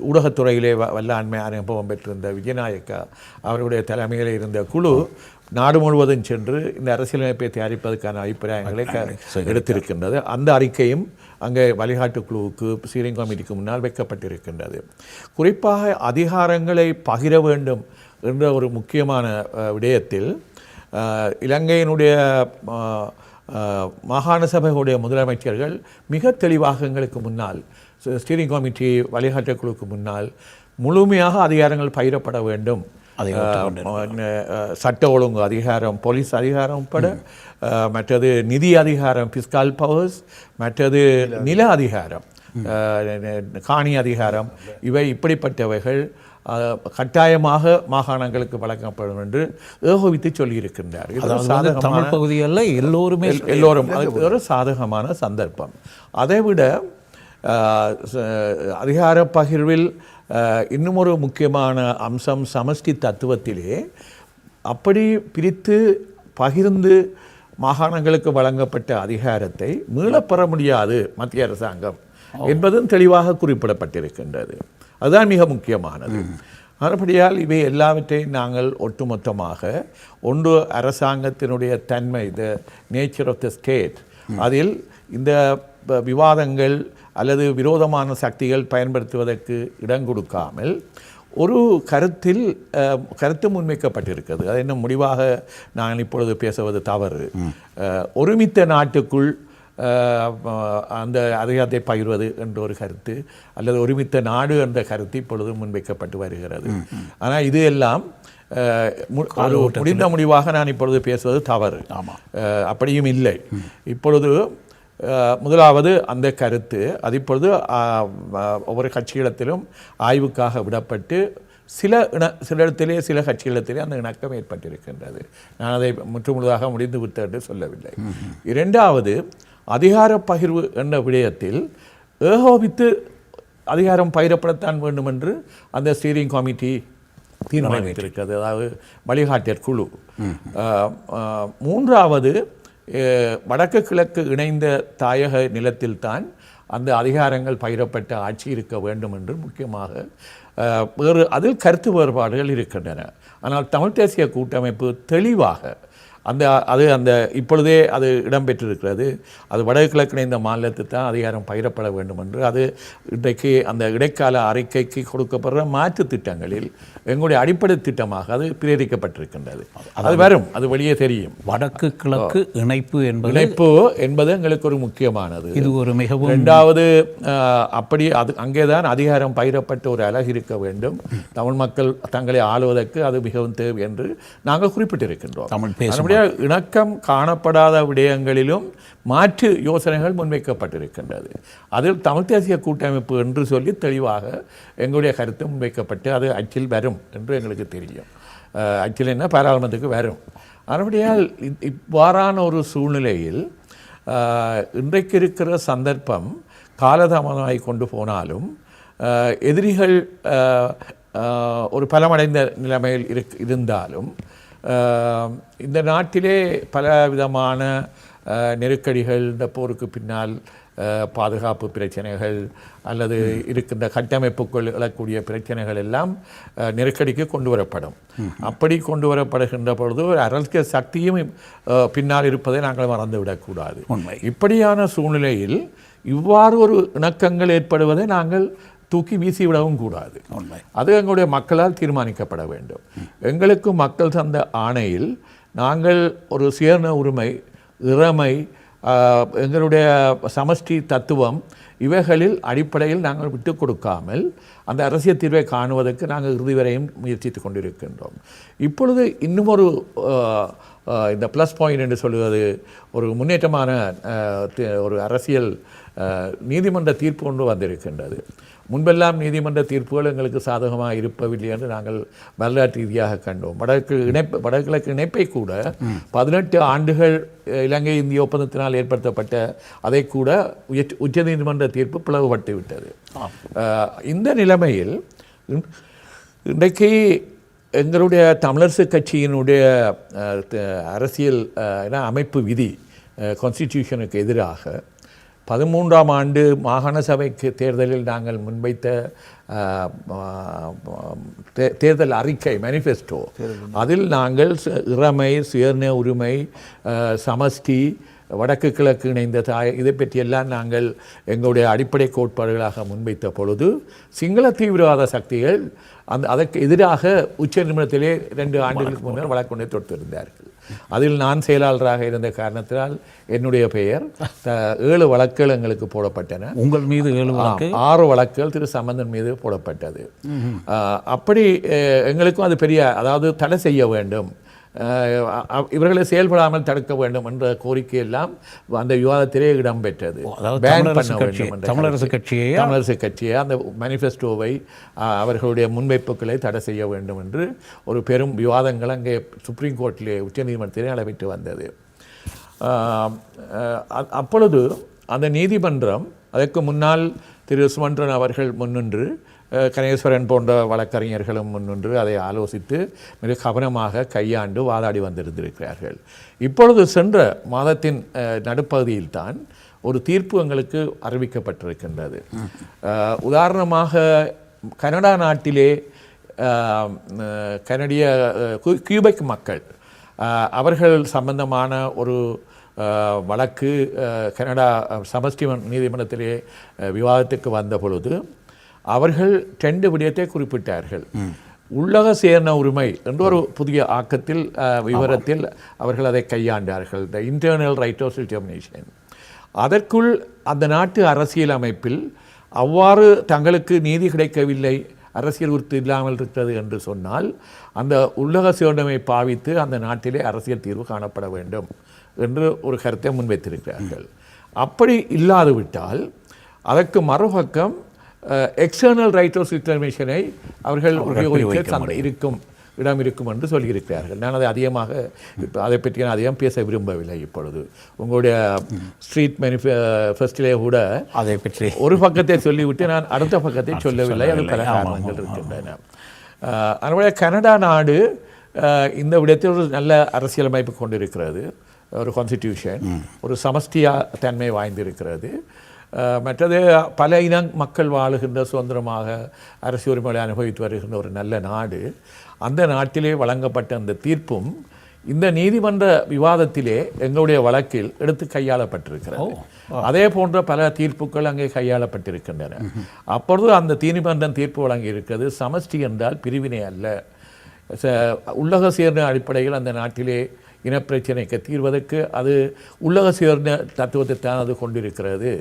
ஊடகத்துறையிலே வல்லாண்மை அனுபவம் பெற்றிருந்த விஜயநாயக்கா அவருடைய தலைமையில் இருந்த குழு நாடு முழுவதும் சென்று இந்த அரசியலமைப்பை தயாரிப்பதற்கான அபிப்பிராயங்களை எடுத்திருக்கின்றது. அந்த அறிக்கையும் அங்கே வழிகாட்டு குழுவுக்கு, ஸ்டீரிங் கமிட்டிக்கு முன்னால் வைக்கப்பட்டிருக்கின்றது. குறிப்பாக அதிகாரங்களை பகிர வேண்டும் என்ற ஒரு முக்கியமான விடயத்தில் இலங்கையினுடைய மாகாண சபைகளுடைய முதலமைச்சர்கள் மிக தெளிவாக எங்களுக்கு முன்னால், ஸ்டீரிங் கமிட்டி வழிகாட்டு குழுவுக்கு முன்னால் முழுமையாக அதிகாரங்கள் பகிரப்பட வேண்டும். சட்ட ஒழுங்கு அதிகாரம், போலீஸ் அதிகாரம் உட்பட, மற்றது நிதி அதிகாரம், பிஸ்கல் பவர்ஸ், மற்றது நில அதிகாரம், காணி அதிகாரம், இவை இப்படிப்பட்டவைகள் கட்டாயமாக மாகாணங்களுக்கு வழங்கப்படும் என்று ஏகோபித்து சொல்லியிருக்கின்றார். இது தமிழ் பகுதிகளில் எல்லோரும் ஒரு சாதகமான சந்தர்ப்பம். அதைவிட அதிகார பகிர்வில் இன்னும் ஒரு முக்கியமான அம்சம் சமஷ்டி தத்துவத்திலே அப்படி பிரித்து பகிர்ந்து மாகாணங்களுக்கு வழங்கப்பட்ட அதிகாரத்தை மீளப்பெற முடியாது மத்திய அரசாங்கம் என்பதும் தெளிவாக குறிப்பிடப்பட்டிருக்கின்றது. அதுதான் மிக முக்கியமானது. மறுபடியால் இவை எல்லாவற்றையும் நாங்கள் ஒட்டுமொத்தமாக ஒன்று அரசாங்கத்தினுடைய தன்மை, the nature of the state, அதில் இந்த விவாதங்கள் அல்லது விரோதமான சக்திகள் பயன்படுத்துவதற்கு இடம் கொடுக்காமல் ஒரு கருத்து முன்வைக்கப்பட்டிருக்கிறது. அது இன்னும் முடிவாக நான் இப்பொழுது பேசுவது தவறு. ஒருமித்த நாட்டுக்குள் அந்த அதிகாரத்தை பகிர்வது என்ற ஒரு கருத்து அல்லது ஒருமித்த நாடு என்ற கருத்து இப்பொழுது முன்வைக்கப்பட்டு வருகிறது. ஆனால் இது எல்லாம் முடிந்த முடிவாக நான் இப்பொழுது பேசுவது தவறு. அப்படியும் இல்லை. இப்பொழுது முதலாவது அந்த கருத்து அது இப்பொழுது ஒவ்வொரு கட்சியிடத்திலும் ஆய்வுக்காக விடப்பட்டு சில இடத்திலே சில கட்சிகளிடத்திலே அந்த இணக்கம் ஏற்பட்டிருக்கின்றது. நான் அதை முற்றுமுழுதாக முடிந்து விட்டு என்று சொல்லவில்லை. இரண்டாவது, அதிகார பகிர்வு என்ற விடயத்தில் ஏகோபித்து அதிகாரம் பகிரப்படத்தான் வேண்டும் என்று அந்த ஸ்டீரிங் கமிட்டி தீர்மானித்திருக்கிறது, அதாவது வழிகாட்டற் குழு. மூன்றாவது, வடக்கு கிழக்கு இணைந்த தாயக நிலத்தில்தான் அந்த அதிகாரங்கள் பகிரப்பட்ட ஆட்சி இருக்க வேண்டும் என்று முக்கியமாக வேறு அதில் கருத்து வேறுபாடுகள் இருக்கின்றன. ஆனால் தமிழ் தேசிய கூட்டமைப்பு தெளிவாக அந்த இப்பொழுதே அது இடம்பெற்றிருக்கிறது. அது வடக்கு கிழக்கு இணைந்த மாநிலத்தில் தான் அதிகாரம் பகிரப்பட வேண்டும் என்று அது இன்றைக்கு அந்த இடைக்கால அறிக்கைக்கு கொடுக்கப்படுற மாற்று திட்டங்களில் எங்களுடைய அடிப்படை திட்டமாக அது பிரேரிக்கப்பட்டிருக்கின்றது. அது வரும், அது வெளியே தெரியும். வடக்கு கிழக்கு இணைப்பு என்பது எங்களுக்கு ஒரு முக்கியமானது. இது ஒரு மிகவும் இரண்டாவது, அப்படி அது அங்கேதான் அதிகாரம் பகிரப்பட்ட ஒரு அழகு இருக்க வேண்டும். தமிழ் மக்கள் தங்களை ஆளுவதற்கு அது மிகவும் தேவை என்று நாங்கள் குறிப்பிட்டிருக்கின்றோம். தமிழ் இணக்கம் காணப்படாத விடயங்களிலும் மாற்று யோசனைகள் முன்வைக்கப்பட்டிருக்கின்றது. அதில் தமிழ் தேசிய கூட்டமைப்பு என்று சொல்லி தெளிவாக எங்களுடைய கருத்து முன்வைக்கப்பட்டு அது அச்சில் வரும் என்று எங்களுக்கு தெரியும். அச்சில் என்ன பாராளுமன்றத்துக்கு வரும். மறுபடியால் இவ்வாறான ஒரு சூழ்நிலையில் இன்றைக்கு இருக்கிற சந்தர்ப்பம் காலதாமதமாகி கொண்டு போனாலும் எதிரிகள் ஒரு பலமடைந்த நிலைமையில் இருந்தாலும் இந்த நாட்டிலே பல விதமான நெருக்கடிகள், இந்த போருக்கு பின்னால் பாதுகாப்பு பிரச்சனைகள் அல்லது இருக்கின்ற கட்டமைப்புக்குள் எழக்கூடிய பிரச்சனைகள் எல்லாம் நெருக்கடிக்கு கொண்டு வரப்படும். அப்படி கொண்டு வரப்படுகின்ற பொழுது ஒரு அரசியல் சக்தியும் பின்னால் இருப்பதை நாங்கள் மறந்துவிடக்கூடாது. இப்படியான சூழ்நிலையில் இவ்வாறு ஒரு இணக்கங்கள் ஏற்படுவதை நாங்கள் தூக்கி வீசிவிடவும் கூடாது. அது எங்களுடைய மக்களால் தீர்மானிக்கப்பட வேண்டும். எங்களுக்கு மக்கள் தந்த ஆணையில் நாங்கள் ஒரு சுயன உரிமை, இறைமை, எங்களுடைய சமஷ்டி தத்துவம் இவைகளில் அடிப்படையில் நாங்கள் விட்டு கொடுக்காமல் அந்த அரசியல் தீர்வை காணுவதற்கு நாங்கள் இறுதி வரையும் முயற்சித்து கொண்டிருக்கின்றோம். இப்பொழுது இன்னும் ஒரு இந்த ப்ளஸ் பாயிண்ட் என்று சொல்வது ஒரு முன்னேற்றமான ஒரு அரசியல் நீதிமன்ற தீர்ப்பு ஒன்று வந்திருக்கின்றது. முன்பெல்லாம் நீதிமன்ற தீர்ப்புகள் எங்களுக்கு சாதகமாக இருப்பவில்லை என்று நாங்கள் வரலாற்று ரீதியாக கண்டோம். வடகிழக்கு இணைப்பை கூட 18 ஆண்டுகள் இலங்கை இந்திய ஒப்பந்தத்தினால் ஏற்படுத்தப்பட்ட அதை கூட உச்ச நீதிமன்ற தீர்ப்பு பிளவுபட்டு விட்டது. இந்த நிலைமையில் இன்றைக்கு எங்களுடைய தமிழரசு கட்சியினுடைய அரசியல் அமைப்பு விதி கான்ஸ்டிடியூஷனுக்கு எதிராக 13ஆம் ஆண்டு மாகாண சபைக்கு தேர்தலில் நாங்கள் முன்வைத்த தேர்தல் அறிக்கை மேனிஃபெஸ்டோ, அதில் நாங்கள் இறைமை, சுயநிர்ணய உரிமை, சமஷ்டி, வடக்கு கிழக்கு இணைந்த இதை பற்றியெல்லாம் நாங்கள் எங்களுடைய அடிப்படை கோட்பாடுகளாக முன்வைத்த பொழுது சிங்கள தீவிரவாத சக்திகள் அதற்கு எதிராக உச்ச நீதிமன்றத்திலே 2 ஆண்டுகளுக்கு முன்னர் வழக்கு தொடுத்திருந்தார்கள். அதில் நான் செயலாளராக இருந்த காரணத்தினால் என்னுடைய பெயர் 7 வழக்குகள் எங்களுக்கு போடப்பட்டன. உங்கள் மீது 6 வழக்குகள் திரு சம்பந்தன் மீது போடப்பட்டது. அப்படி எங்களுக்கும் அது பெரிய, அதாவது தடை செய்ய வேண்டும், இவர்களை செயல்படாமல் தடுக்க வேண்டும் என்ற கோரிக்கை எல்லாம் அந்த விவாதத்திலே இடம்பெற்றது. தமிழரசு கட்சியை அந்த மேனிஃபெஸ்டோவை அவர்களுடைய முன்வைப்புகளை தடை செய்ய வேண்டும் என்று ஒரு பெரும் விவாதங்கள் அங்கே சுப்ரீம் கோர்ட்டிலே உச்சநீதிமன்றத்திலே நடைபெற்று வந்தது. அப்பொழுது அந்த நீதிமன்றம் அதற்கு முன்னால் திரு சுமந்திரன் அவர்கள் முன்னின்று கணேஸ்வரன் போன்ற வழக்கறிஞர்களும் முன்னின்று அதை ஆலோசித்து மிக கவனமாக கையாண்டு வாதாடி வந்திருந்திருக்கிறார்கள். இப்பொழுது சென்ற மாதத்தின் நடுப்பகுதியில்தான் ஒரு தீர்ப்பு எங்களுக்கு அறிவிக்கப்பட்டிருக்கின்றது. உதாரணமாக கனடா நாட்டிலே கனடிய கியூபெக் மக்கள் அவர்கள் சம்பந்தமான ஒரு வழக்கு கனடா சமஷ்டி நீதிமன்றத்திலே விவாதத்துக்கு வந்த பொழுது அவர்கள் 2 விடயத்தை குறிப்பிட்டார்கள். உள்ளக சேர்ண உரிமை என்ற ஒரு புதிய ஆக்கத்தில் விவரத்தில் அவர்கள் அதை கையாண்டார்கள். The internal right of determination. அதற்குள் அந்த நாட்டு அரசியல் அமைப்பில் அவ்வாறு தங்களுக்கு நீதி கிடைக்கவில்லை, அரசியல் உறுத்து இல்லாமல் இருக்கிறது என்று சொன்னால் அந்த உள்ளக சேர்ணமை பாவித்து அந்த நாட்டிலே அரசியல் தீர்வு காணப்பட வேண்டும் என்று ஒரு கருத்தை முன்வைத்திருக்கிறார்கள். அப்படி இல்லாது விட்டால் அதற்கு மறுபக்கம் எக்ஸ்டர்னல் ரைட் ஆஃப் டிட்டர்மினேஷனை அவர்கள் இருக்கும் இடம் இருக்கும் என்று சொல்லியிருக்கிறார்கள். நான் அதை அதிகமாக அதை பற்றி நான் அதிகம் பேச விரும்பவில்லை. இப்பொழுது உங்களுடைய ஸ்ட்ரீட் மேனிஃபெஸ்டிலே கூட அதை பற்றி ஒரு பக்கத்தை சொல்லிவிட்டு நான் அடுத்த பக்கத்தை சொல்லவில்லை. அது பல காரணங்கள் இருக்கின்றன. அதனுடைய கனடா நாடு இந்த விடத்தில் ஒரு நல்ல அரசியலமைப்பு கொண்டிருக்கிறது. ஒரு கான்ஸ்டிடியூஷன், ஒரு சமஷ்டியா தன்மை வாய்ந்திருக்கிறது. மற்றது பல இன மக்கள் வாழுகின்ற சுதந்திரமாக அரசியல் உரிமைகளை அனுபவித்து வருகின்ற ஒரு நல்ல நாடு. அந்த நாட்டிலே வழங்கப்பட்ட அந்த தீர்ப்பும் இந்த நீதிமன்ற விவாதத்திலே எங்களுடைய வழக்கில் எடுத்து கையாளப்பட்டிருக்கிறது. அதே போன்ற பல தீர்ப்புகள் அங்கே கையாளப்பட்டிருக்கின்றன. அப்பொழுது அந்த நீதிமன்றம் தீர்ப்பு வழங்கி இருக்கிறது, சமஷ்டி என்றால் பிரிவினை அல்ல, உள்ளக சேர்ந்த அடிப்படையில் அந்த நாட்டிலே இனப்பிரச்சனைக்கு தீர்வதற்கு அது உள்ளக சேர்ந்த தத்துவத்தை தான் அது கொண்டிருக்கிறது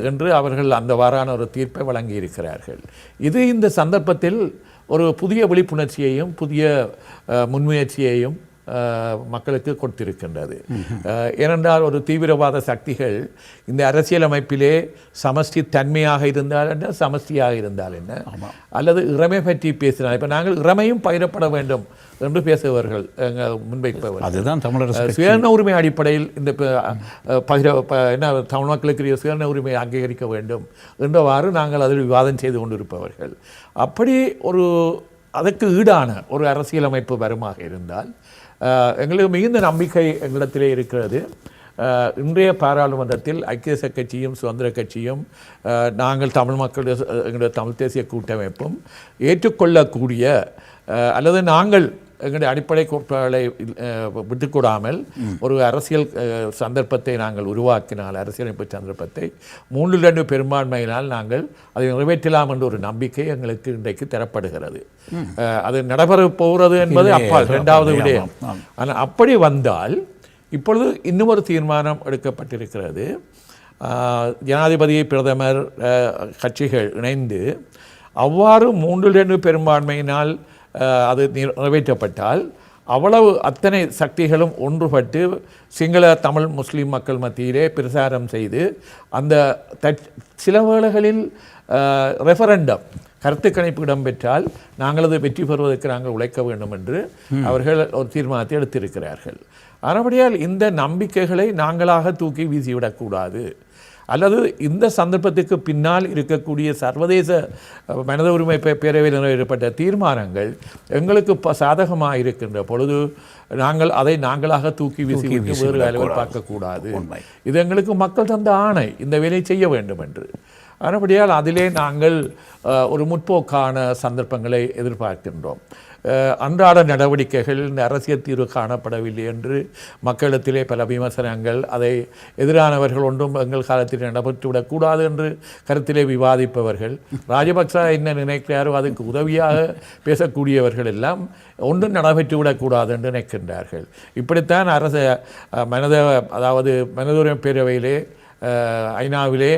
என்று அவர்கள் அந்த வாரான ஒரு தீர்ப்பை வழங்கியிருக்கிறார்கள். இது இந்த சந்தர்ப்பத்தில் ஒரு புதிய விழிப்புணர்ச்சியையும் புதிய முன்முயற்சியையும் மக்களுக்கு கொடுத்திருக்கின்றது. ஏனென்றால் ஒரு தீவிரவாத சக்திகள் இந்த அரசியலமைப்பிலே சமஷ்டி தன்மையாக இருந்தால் என்ன, சமஷ்டியாக இருந்தால் என்ன, அல்லது இறமை பற்றி பேசினால், இப்போ நாங்கள் இறமையும் பயிரப்பட வேண்டும் என்று பேசுபவர்கள் முன்வைப்பவர். அதுதான் தமிழரசு சுயநல உரிமை அடிப்படையில் இந்த என்ன தமிழ் மக்களுக்கு சுயநல உரிமை அங்கீகரிக்க வேண்டும் என்றவாறு நாங்கள் அதில் விவாதம் செய்து கொண்டிருப்பவர்கள். அப்படி ஒரு அதற்கு ஈடான ஒரு அரசியலமைப்பு வருமாக இருந்தால் எங்களுக்கு மிகுந்த நம்பிக்கை எங்களிடத்திலே இருக்கிறது. இன்றைய பாராளுமன்றத்தில் ஐக்கிய தேசிய கட்சியும் சுதந்திர கட்சியும் நாங்கள் தமிழ் மக்களுடைய எங்களுடைய தமிழ் தேசிய கூட்டமைப்பும் ஏற்றுக்கொள்ளக்கூடிய அல்லது நாங்கள் எங்களுடைய அடிப்படை கோட்பாடுகளை விட்டுக்கூடாமல் ஒரு அரசியல் சந்தர்ப்பத்தை நாங்கள் உருவாக்கினால், அரசியலமைப்பு சந்தர்ப்பத்தை 3/2 பெரும்பான்மையினால் நாங்கள் அதை நிறைவேற்றலாம் என்ற ஒரு நம்பிக்கை எங்களுக்கு இன்றைக்கு தரப்படுகிறது. அது நடைபெற போகிறது என்பது அப்பால் 2வது விடயம். ஆனால் அப்படி வந்தால் இப்பொழுது இன்னும் ஒரு தீர்மானம் எடுக்கப்பட்டிருக்கிறது. ஜனாதிபதி, பிரதமர், கட்சிகள் இணைந்து அவ்வாறு 3/2 பெரும்பான்மையினால் அது நிறைவேற்றப்பட்டால் அவ்வளவு அத்தனை சக்திகளும் ஒன்றுபட்டு சிங்கள தமிழ் முஸ்லீம் மக்கள் மத்தியிலே பிரசாரம் செய்து அந்த சில வேளைகளில் ரெஃபரண்டம் கருத்து கணிப்பு இடம்பெற்றால் நாங்கள் அது வெற்றி பெறுவதற்கு நாங்கள் உழைக்க வேண்டும் என்று அவர்கள் ஒரு தீர்மானத்தை எடுத்திருக்கிறார்கள். ஆனபடியால் இந்த நம்பிக்கைகளை நாங்களாக தூக்கி வீசிவிடக்கூடாது. அல்லது இந்த சந்தர்ப்பத்துக்கு பின்னால் இருக்கக்கூடிய சர்வதேச மனித உரிமை பேரவையில் நிறைவேற்றப்பட்ட தீர்மானங்கள் எங்களுக்கு சாதகமாக இருக்கின்ற பொழுது நாங்கள் அதை நாங்களாக தூக்கி வீசிவிட்டு வேறு வேலையை பார்க்கக்கூடாது. இது எங்களுக்கு மக்கள் தந்த ஆணை, இந்த வேலையை செய்ய வேண்டும் என்று. ஆனபடியால் அதிலே நாங்கள் ஒரு முற்போக்கான சந்தர்ப்பங்களை எதிர்பார்க்கின்றோம். அன்றாட நடவடிக்கைகள் இந்த அரசியல் தீர்வு காணப்படவில்லை என்று மக்களிடத்திலே பல விமர்சனங்கள், அதை எதிரானவர்கள் ஒன்றும் எங்கள் காலத்தில் நடைபெற்றுவிடக்கூடாது என்று கருத்திலே விவாதிப்பவர்கள், ராஜபக்ச என்ன நினைக்கிறாரோ அதுக்கு உதவியாக பேசக்கூடியவர்கள் எல்லாம் ஒன்றும் நடைபெற்றுவிடக்கூடாது என்று நினைக்கின்றார்கள். இப்படித்தான் அதாவது மனித உரிமை பேரவையிலே ஐநாவிலே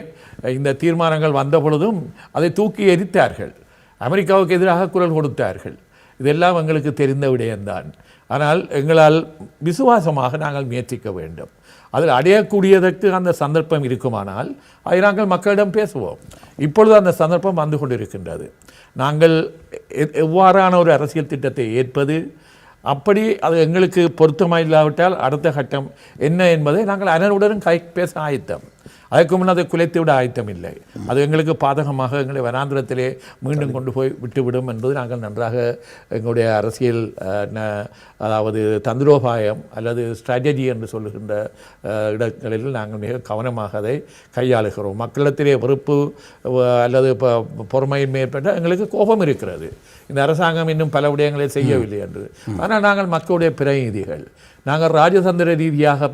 இந்த தீர்மானங்கள் வந்த பொழுதும் அதை தூக்கி எரித்தார்கள், அமெரிக்காவுக்கு எதிராக குரல் கொடுத்தார்கள். இதெல்லாம் எங்களுக்கு தெரிந்த விடயம்தான். ஆனால் எங்களால் விசுவாசமாக நாங்கள் முயற்சிக்க வேண்டும். அதில் அடையக்கூடியதற்கு அந்த சந்தர்ப்பம் இருக்குமானால் அதை நாங்கள் மக்களிடம் பேசுவோம். இப்பொழுது அந்த சந்தர்ப்பம் வந்து கொண்டிருக்கின்றது. நாங்கள் எவ்வாறான ஒரு அரசியல் திட்டத்தை ஏற்பது, அப்படி அது எங்களுக்கு பொருத்தமாக இல்லாவிட்டால் அடுத்த கட்டம் என்ன என்பதை நாங்கள் அனைவருடனும் பேச ஆயத்தம். அதற்கு முன் அதை குலைத்து விட ஆயத்தம் இல்லை. அது எங்களுக்கு பாதகமாக எங்களை வனாந்திரத்திலே மீண்டும் கொண்டு போய் விட்டுவிடும் என்பது நாங்கள் நன்றாக எங்களுடைய அரசியல் அதாவது தந்திரோபாயம் அல்லது ஸ்ட்ராட்டஜி என்று சொல்லுகின்ற இடங்களில் நாங்கள் மிக கவனமாக அதை கையாளுகிறோம். மக்களிடத்திலே வெறுப்பு அல்லது இப்போ பொறுமையின்மை ஏற்பட்ட எங்களுக்கு கோபம் இருக்கிறது. இந்த அரசாங்கம் இன்னும் பல விடயங்களை செய்யவில்லை என்று. ஆனால் நாங்கள் மக்களுடைய பிரதிநிதிகள். நாங்கள் ராஜதந்திர ரீதியாக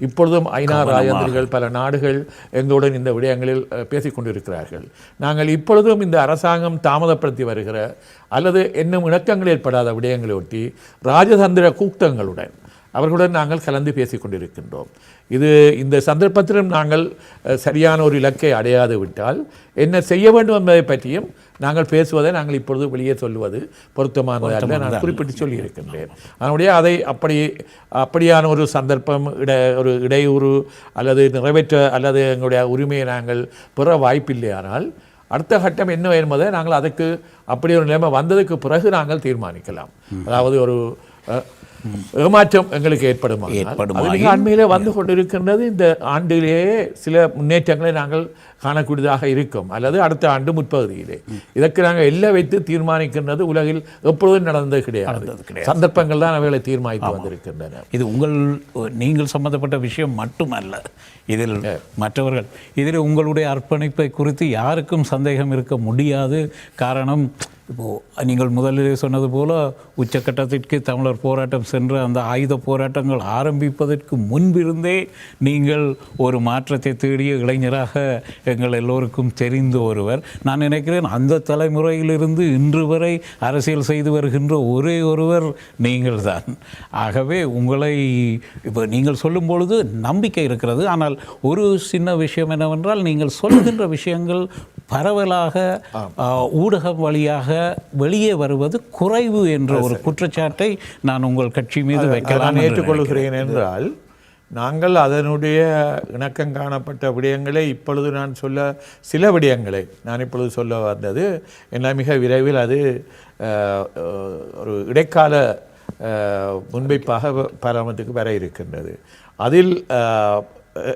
இப்பொழுதும் ஐநா ராஜதந்திரிகள் பல நாடுகள் எங்களுடன் இந்த விடயங்களில் பேசிக்கொண்டிருக்கிறார்கள். நாங்கள் இப்பொழுதும் இந்த அரசாங்கம் தாமதப்படுத்தி வருகிற அல்லது இன்னும் இணக்கங்கள் ஏற்படாத விடயங்களை ஒட்டி ராஜதந்திர கூட்டங்களுடன் அவர்களுடன் நாங்கள் கலந்து பேசிக்கொண்டிருக்கின்றோம். இந்த சந்தர்ப்பத்திலும் நாங்கள் சரியான ஒரு இலக்கை அடையாது விட்டால் என்ன செய்ய வேண்டும் என்பதை பற்றியும் நாங்கள் பேசுவதை நாங்கள் இப்பொழுது வெளியே சொல்லுவது பொருத்தமானதாக நான் குறிப்பிட்டு சொல்லியிருக்கின்றேன். அதனுடைய அதை அப்படியான ஒரு சந்தர்ப்பம் ஒரு இடையூறு அல்லது நிறைவேற்ற அல்லது எங்களுடைய உரிமையை நாங்கள் பெற வாய்ப்பில்லையானால் அடுத்த கட்டம் என்ன என்பதை நாங்கள் அதுக்கு அப்படி ஒரு நிலைமை வந்ததுக்கு பிறகு நாங்கள் தீர்மானிக்கலாம். அதாவது ஒரு ஏமாற்றம் எங்களுக்கு ஏற்படுமானால் அண்மையிலே வந்து கொண்டிருக்கின்றது. இந்த ஆண்டிலேயே சில முன்னேற்றங்களை நாங்கள் காணக்கூடியதாக இருக்கும் அல்லது அடுத்த ஆண்டு முற்பகுதியிலே. இதற்கு நாங்கள் எல்லாம் வைத்து தீர்மானிக்கின்றது உலகில் எப்பொழுதும் நடந்தது கிடையாது. சந்தர்ப்பங்கள் தான் அவைகளை தீர்மானித்து வந்திருக்கின்றன. இது நீங்கள் சம்பந்தப்பட்ட விஷயம் மட்டுமல்ல. இதில் மற்றவர்கள் இதில் உங்களுடைய அர்ப்பணிப்பை குறித்து யாருக்கும் சந்தேகம் இருக்க முடியாது. காரணம், இப்போது நீங்கள் முதலிலே சொன்னது போல உச்சக்கட்டத்திற்கு தமிழர் போராட்டம் சென்ற அந்த ஆயுத போராட்டங்கள் ஆரம்பிப்பதற்கு முன்பிருந்தே நீங்கள் ஒரு மாற்றத்தை தேடிய இளைஞராக எங்கள் எல்லோருக்கும் தெரிந்த ஒருவர். நான் நினைக்கிறேன் அந்த தலைமுறையிலிருந்து இன்று வரை அரசியல் செய்து வருகின்ற ஒரே ஒருவர் நீங்கள் தான். ஆகவே உங்களை இப்போ நீங்கள் சொல்லும் பொழுது நம்பிக்கை இருக்கிறது. ஆனால் ஒரு சின்ன விஷயம் என்னவென்றால், நீங்கள் சொல்லுகின்ற விஷயங்கள் பரவலாக ஊடகம் வழியாக வெளியே வருவது குறைவு என்ற ஒரு குற்றச்சாட்டை நான் உங்கள் கட்சி மீது வைக்கலாம் ஏற்றுக்கொள்கிறேன். என்றால் நாங்கள் அதனுடைய இணக்கம் காணப்பட்ட விடயங்களை இப்பொழுது நான் சில விடயங்களை நான் இப்பொழுது சொல்ல வந்தது என்ன மிக விரைவில் அது ஒரு இடைக்கால முன்வைப்பாக பாராமத்துக்கு வர இருக்கின்றது. அதில்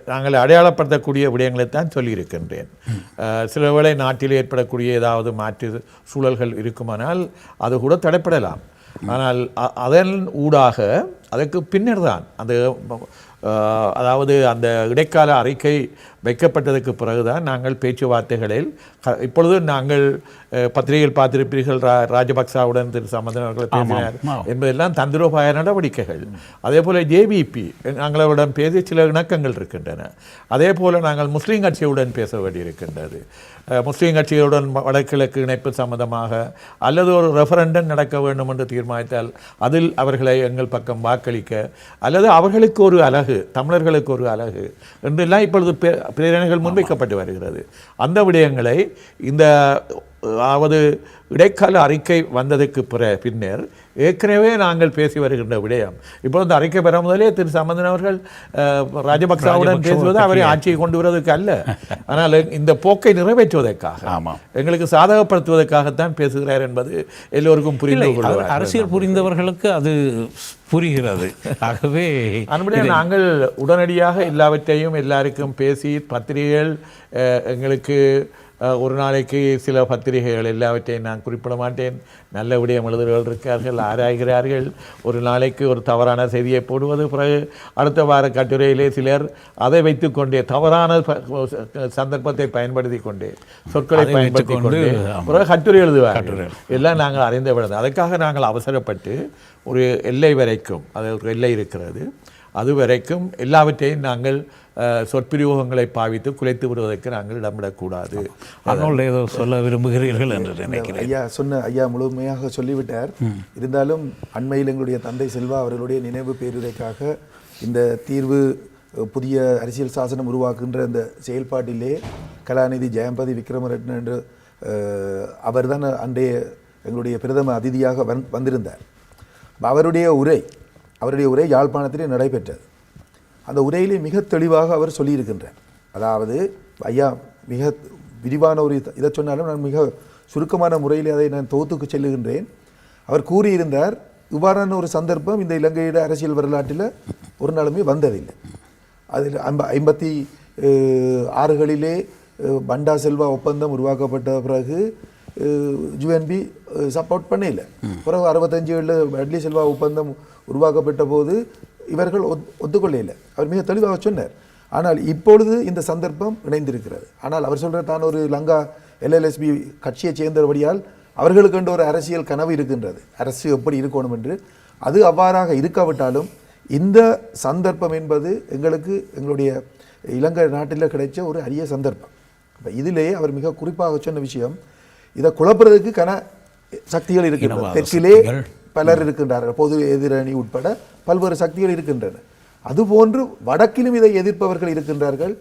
நாங்கள் அடையாளப்படுத்தக்கூடிய விடயங்களைத்தான் சொல்லியிருக்கின்றேன். சில வேளை நாட்டில் ஏற்படக்கூடிய ஏதாவது மாற்று சூழல்கள் இருக்குமானால் அது கூட தடைப்படலாம். ஆனால் அதன் ஊடாக அதற்கு பின்னர் தான் அதாவது அந்த இடைக்கால அறிக்கை வைக்கப்பட்டதுக்கு பிறகுதான் நாங்கள் பேச்சுவார்த்தைகளில் இப்பொழுது நாங்கள் பத்திரிகையில் பார்த்திருப்பீர்கள், ராஜபக்சாவுடன் திரு சம்பந்தன் அவர்கள் பேசினார் என்பதெல்லாம் தந்திரோபாய நடவடிக்கைகள். அதே போல் JVP நாங்களிடம் பேசி சில இணக்கங்கள் இருக்கின்றன. அதே போல் நாங்கள் முஸ்லீம் கட்சியுடன் பேச வேண்டியிருக்கின்றது. முஸ்லீம் கட்சிகளுடன் வடகிழக்கு இணைப்பு சம்பந்தமாக அல்லது ஒரு ரெஃபரண்டம் நடக்க வேண்டும் என்று தீர்மானித்தால் அதில் அவர்களை எங்கள் பக்கம் வாக்களிக்க அல்லது அவர்களுக்கு ஒரு அழகு, தமிழர்களுக்கு ஒரு அழகு என்றெல்லாம் இப்பொழுது பிரேரணைகள் முன்வைக்கப்பட்டு வருகிறது. அந்த விடயங்களை அதாவது இடைக்கால அறிக்கை வந்ததுக்கு பின்னர் ஏற்கனவே நாங்கள் பேசி வருகின்ற விடயம். இப்போ இந்த அறிக்கை பெற முதலே திரு சம்பந்தன் அவர்கள் ராஜபக்சாவுடன் பேசுவது அவரை ஆட்சியை கொண்டு வருவதற்கு அல்ல, ஆனால் இந்த போக்கை நிறைவேற்றுவதற்காக, எங்களுக்கு சாதகப்படுத்துவதற்காகத்தான் பேசுகிறார் என்பது எல்லோருக்கும் புரிந்து கொள்வார். அரசியல் புரிந்தவர்களுக்கு அது புரிகிறது. ஆகவே நாங்கள் உடனடியாக எல்லாவற்றையும் எல்லாருக்கும் பேசி பத்திரிகைகள் எங்களுக்கு ஒரு நாளைக்கு சில பத்திரிகைகள் எல்லாவற்றையும் நான் குறிப்பிட மாட்டேன், நல்ல விடயம் எழுதுகிறவர்கள் இருக்கார்கள், ஆராய்கிறார்கள். ஒரு நாளைக்கு ஒரு தவறான செய்தியை போடுவது, பிறகு அடுத்த வார கட்டுரையிலே சிலர் அதை வைத்துக்கொண்டே தவறான சந்தர்ப்பத்தை பயன்படுத்தி கொண்டே சொற்களை பயன்படுத்தி கொண்டே பிறகு கட்டுரை எழுதுவார்கள். எல்லாம் நாங்கள் அறிந்த விட அதுக்காக நாங்கள் அவசரப்பட்டு ஒரு எல்லை வரைக்கும், அது ஒரு எல்லை இருக்கிறது, அது வரைக்கும் எல்லாவற்றையும் நாங்கள் சொற்பிரயோகங்களை பாவித்து குலைத்து விடுவதற்கு நாங்கள் இடமிடக்கூடாது. அதனால் ஏதோ சொல்ல விரும்புகிறீர்கள் என்று நினைக்கிறேன். ஐயா முழுமையாக சொல்லிவிட்டார். இருந்தாலும் அண்மையில் எங்களுடைய தந்தை செல்வா அவர்களுடைய நினைவு பேருரைக்காக இந்த தீர்வு புதிய அரசியல் சாசனம் உருவாக்குகின்ற இந்த செயல்பாட்டிலே கலாநிதி ஜெயம்பதி விக்ரமரட்ன என்று அவர் தான் அன்றைய எங்களுடைய பிரதம அதிதியாக வந்திருந்தார். அவருடைய உரை அவருடைய உரை யாழ்ப்பாணத்திலே நடைபெற்றது. அந்த உரையிலே மிக தெளிவாக அவர் சொல்லியிருக்கின்றார். அதாவது ஐயா மிக விரிவான ஒரு இதை சொன்னாலும் நான் மிக சுருக்கமான முறையில் அதை நான் தொகுத்துக்கு செல்லுகின்றேன். அவர் கூறியிருந்தார், இவ்வாறான ஒரு சந்தர்ப்பம் இந்த இலங்கையிட அரசியல் வரலாற்றில் ஒரு நாளுமே வந்ததில்லை. அதில் 56களிலே பண்டா செல்வா ஒப்பந்தம் உருவாக்கப்பட்ட பிறகு யுஎன்பி சப்போர்ட் பண்ணல. பிறகு 65களில் பட்லி செல்வா ஒப்பந்தம் உருவாக்கப்பட்ட போது இவர்கள் ஒத்துக்கொள்ளல. அவர் மிக தெளிவாக சொன்னார். ஆனால் இப்பொழுது இந்த சந்தர்ப்பம் இணைந்திருக்கிறது. ஆனால் அவர் சொல்கிற தான் ஒரு லங்கா எல்எல்எஸ்பி கட்சியை சேர்ந்தபடியால் அவர்களுக்கு என்ற ஒரு அரசியல் கனவு இருக்கின்றது, அரசு எப்படி இருக்கணும் என்று. அது அவ்வாறாக இருக்காவிட்டாலும் இந்த சந்தர்ப்பம் என்பது எங்களுடைய இலங்கை நாட்டில் கிடைச்ச ஒரு அரிய சந்தர்ப்பம். இப்போ இதிலே அவர் மிக குறிப்பாக சொன்ன விஷயம், இதை குழப்புறதுக்கு சக்திகள் இருக்கின்றன. தெற்கிலே பலர் இருக்கின்றார்கள், பொது எதிரணி உட்பட பல்வேறு சக்திகள் இருக்கின்றன. அதுபோன்று வடக்கிலும் இதை எதிர்ப்பவர்கள் இருக்கின்றார்கள்.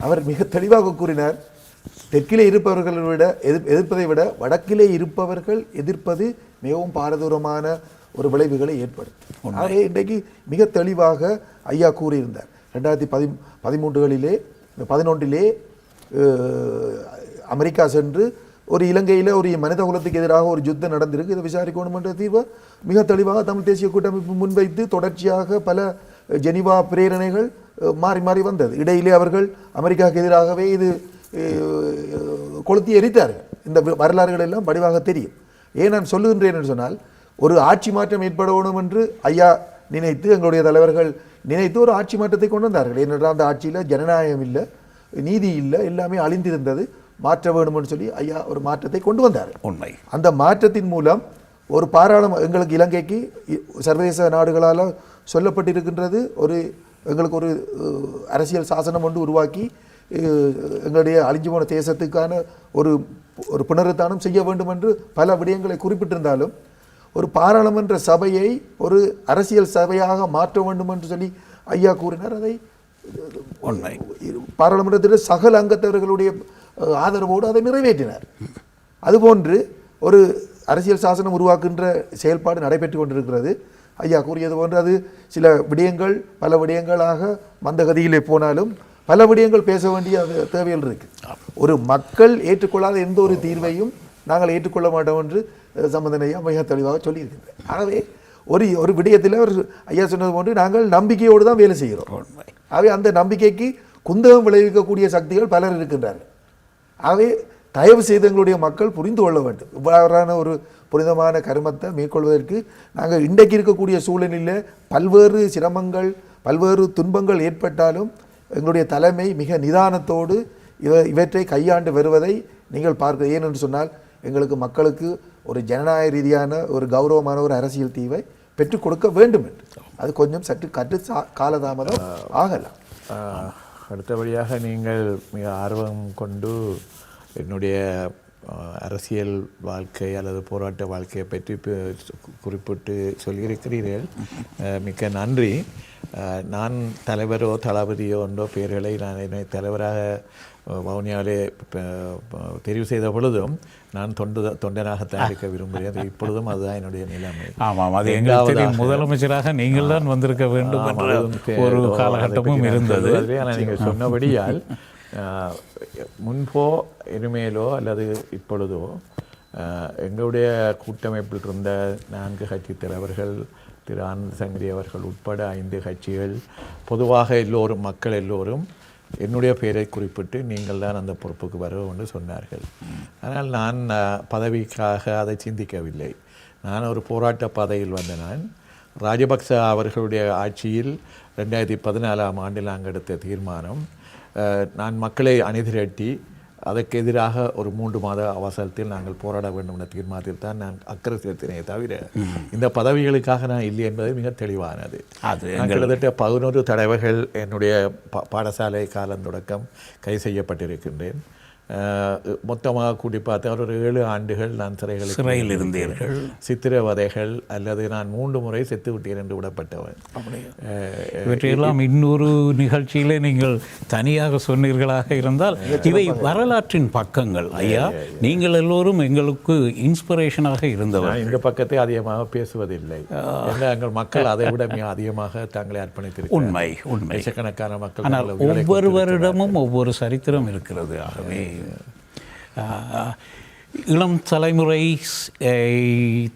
அவர் மிக தெளிவாக கூறினார், தெற்கிலே இருப்பவர்களை விட எதிர்ப்பதை விட வடக்கிலே இருப்பவர்கள் எதிர்ப்பது மிகவும் பாரதூரமான ஒரு விளைவுகளை ஏற்படுத்தும். ஆகவே இன்றைக்கு மிக தெளிவாக ஐயா கூறியிருந்தார். 2013 அமெரிக்கா சென்று ஒரு இலங்கையில் ஒரு மனித குலத்துக்கு எதிராக ஒரு யுத்தம் நடந்திருக்கு, இதை விசாரிக்கணும் என்ற தீர்வை மிக தெளிவாக தமிழ் தேசிய கூட்டமைப்பு முன்வைத்து தொடர்ச்சியாக பல ஜெனீவா பிரேரணைகள் மாறி மாறி வந்தது. இடையிலே அவர்கள் அமெரிக்காவுக்கு எதிராகவே இது கொளுத்தி எரித்தார்கள். இந்த வரலாறுகள் எல்லாம் வடிவாக தெரியும். ஏன் நான் சொல்லுகின்றேன் என்று சொன்னால், ஒரு ஆட்சி மாற்றம் ஏற்பட வேண்டும் என்று ஐயா நினைத்து, எங்களுடைய தலைவர்கள் நினைத்து ஒரு ஆட்சி மாற்றத்தை கொண்டு வந்தார்கள். ஏனென்றால் அந்த ஆட்சியில் ஜனநாயகம் இல்லை, நீதி இல்லை, எல்லாமே அழிந்திருந்தது, மாற்ற வேணும்னு சொல்லி ஐயா ஒரு மாற்றத்தை கொண்டு வந்தார். உண்மை. அந்த மாற்றத்தின் மூலம் ஒரு எங்களுக்கு இலங்கைக்கு சர்வதேச நாடுகளால் சொல்லப்பட்டிருக்கின்றது, எங்களுக்கு ஒரு அரசியல் சாசனம் ஒன்று உருவாக்கி எங்களுடைய அழிஞ்சு போன தேசத்துக்கான ஒரு புனருத்தானம் செய்ய வேண்டும் என்று பல விடயங்களை குறிப்பிட்டிருந்தாலும், ஒரு பாராளுமன்ற சபையை ஒரு அரசியல் சபையாக மாற்ற வேண்டும் என்று சொல்லி ஐயா கூறினார். அதை பாராளுமன்றத்தில் சகல அங்கத்தவர்களுடைய ஆதரவோடு அதை நிறைவேற்றினார். அதுபோன்று ஒரு அரசியல் சாசனம் உருவாக்குகின்ற செயல்பாடு நடைபெற்று கொண்டிருக்கிறது. ஐயா கூறியது போன்று அது சில விடயங்கள் பல விடயங்களாக மந்தகதியிலே போனாலும் பல விடயங்கள் பேச வேண்டிய தேவைகள் இருக்கு. ஒரு மக்கள் ஏற்றுக்கொள்ளாத எந்த ஒரு தீர்வையும் நாங்கள் ஏற்றுக்கொள்ள மாட்டோம் என்று சம்பந்தன் ஐயா மிக தெளிவாக சொல்லியிருக்கின்றேன். ஆகவே ஒரு விடயத்தில் அவர் ஐயா சொன்னது போன்று நாங்கள் நம்பிக்கையோடு தான் வேலை செய்கிறோம். ஆகவே அந்த நம்பிக்கைக்கு குந்தகம் விளைவிக்கக்கூடிய சக்திகள் பலர் இருக்கின்றார்கள். ஆகவே தயவு செய்து எங்களுடைய மக்கள் புரிந்து கொள்ள வேண்டும். இவ்வாறான ஒரு புனிதமான கருமத்தை மேற்கொள்வதற்கு நாங்கள் இன்றைக்கு இருக்கக்கூடிய சூழலில் பல்வேறு சிரமங்கள் பல்வேறு துன்பங்கள் ஏற்பட்டாலும் எங்களுடைய தலைமை மிக நிதானத்தோடு இவற்றை கையாண்டு வருவதை நீங்கள் பார்க்க. ஏனென்று சொன்னால் எங்களுக்கு மக்களுக்கு ஒரு ஜனநாயக ரீதியான ஒரு கௌரவமான ஒரு அரசியல் தீர்வை பெற்றுக் கொடுக்க வேண்டும் என்று அது கொஞ்சம் சற்று காலதாமதம் ஆகலாம். அடுத்தபடியாக நீங்கள் மிக ஆர்வம் கொண்டு என்னுடைய அரசியல் வாழ்க்கை அல்லது போராட்ட வாழ்க்கையை பற்றி குறிப்பிட்டு சொல்லியிருக்கிறீர்கள். மிக்க நன்றி. நான் தலைவரோ தளபதியோ ஒன்றோ பெயர்களை நான் என்னை தலைவராக வவுனியாவிலே தெரிவு செய்த பொழுதும் நான் தொண்டனாகத்தான் இருக்க விரும்புகிறேன். இப்பொழுதும் அதுதான் என்னுடைய நிலைமை. ஆமாம், அது எங்களுக்கு முதலமைச்சராக நீங்கள் தான் வந்திருக்க வேண்டும் என்ற ஒரு காலகட்டமும் இருந்தது. ஆனால் நீங்கள் சொன்னபடியால் முன்போ இனிமேலோ அல்லது இப்பொழுதோ எங்களுடைய கூட்டமைப்பில் இருந்த 4 கட்சி தலைவர்கள், திரு ஆனந்த சங்கரி அவர்கள் உட்பட 5 கட்சிகள், பொதுவாக எல்லோரும் மக்கள் எல்லோரும் என்னுடைய பெயரை குறிப்பிட்டு நீங்கள் தான் அந்த பொறுப்புக்கு வர என்று சொன்னார்கள். ஆனால் நான் பதவிக்காக அதை சிந்திக்கவில்லை. நான் ஒரு போராட்ட பாதையில் வந்த நான் ராஜபக்ச அவர்களுடைய ஆட்சியில் 2014ஆம் ஆண்டில் நாங்கள் எடுத்த தீர்மானம், நான் மக்களை அணிதிரட்டி அதற்கு எதிராக ஒரு 3 மாத அவசரத்தில் நாங்கள் போராட வேண்டும் என்ற தீர்மானத்தில் தான் நான் அக்கறை செலுத்தினே தவிர இந்த பதவிகளுக்காக நான் இல்லை என்பது மிக தெளிவானது. நான் கிட்டத்தட்ட 11 தடவைகள் என்னுடைய பாடசாலை காலம் தொடக்கம் கைது செய்யப்பட்டிருக்கின்றேன். மொத்தமாக கூட்டி பார்த்தா ஒரு 7 ஆண்டுகள் நான் சிறையில் இருந்தீர்கள். சித்திரவதைகள் அல்லது நான் 3 முறை செத்து விட்டேன் என்று விடப்பட்டவன். இவற்றையெல்லாம் இன்னொரு நிகழ்ச்சியிலே நீங்கள் தனியாக சொன்னீர்களாக இருந்தால் இவை வரலாற்றின் பக்கங்கள் ஐயா. நீங்கள் எல்லோரும் எங்களுக்கு இன்ஸ்பிரேஷனாக இருந்தவர். இந்த பக்கத்தை அதிகமாக பேசுவதில்லை. எங்கள் மக்கள் அதை விட மிக அதிகமாக தங்களை அர்ப்பணித்திருக்கிறார்கள். உண்மை உண்மை. லட்சக்கணக்கான மக்கள். ஆனால் ஒவ்வொரு வருடமும் ஒவ்வொரு சரித்திரம் இருக்கிறது. ஆகவே இளம் தலைமுறை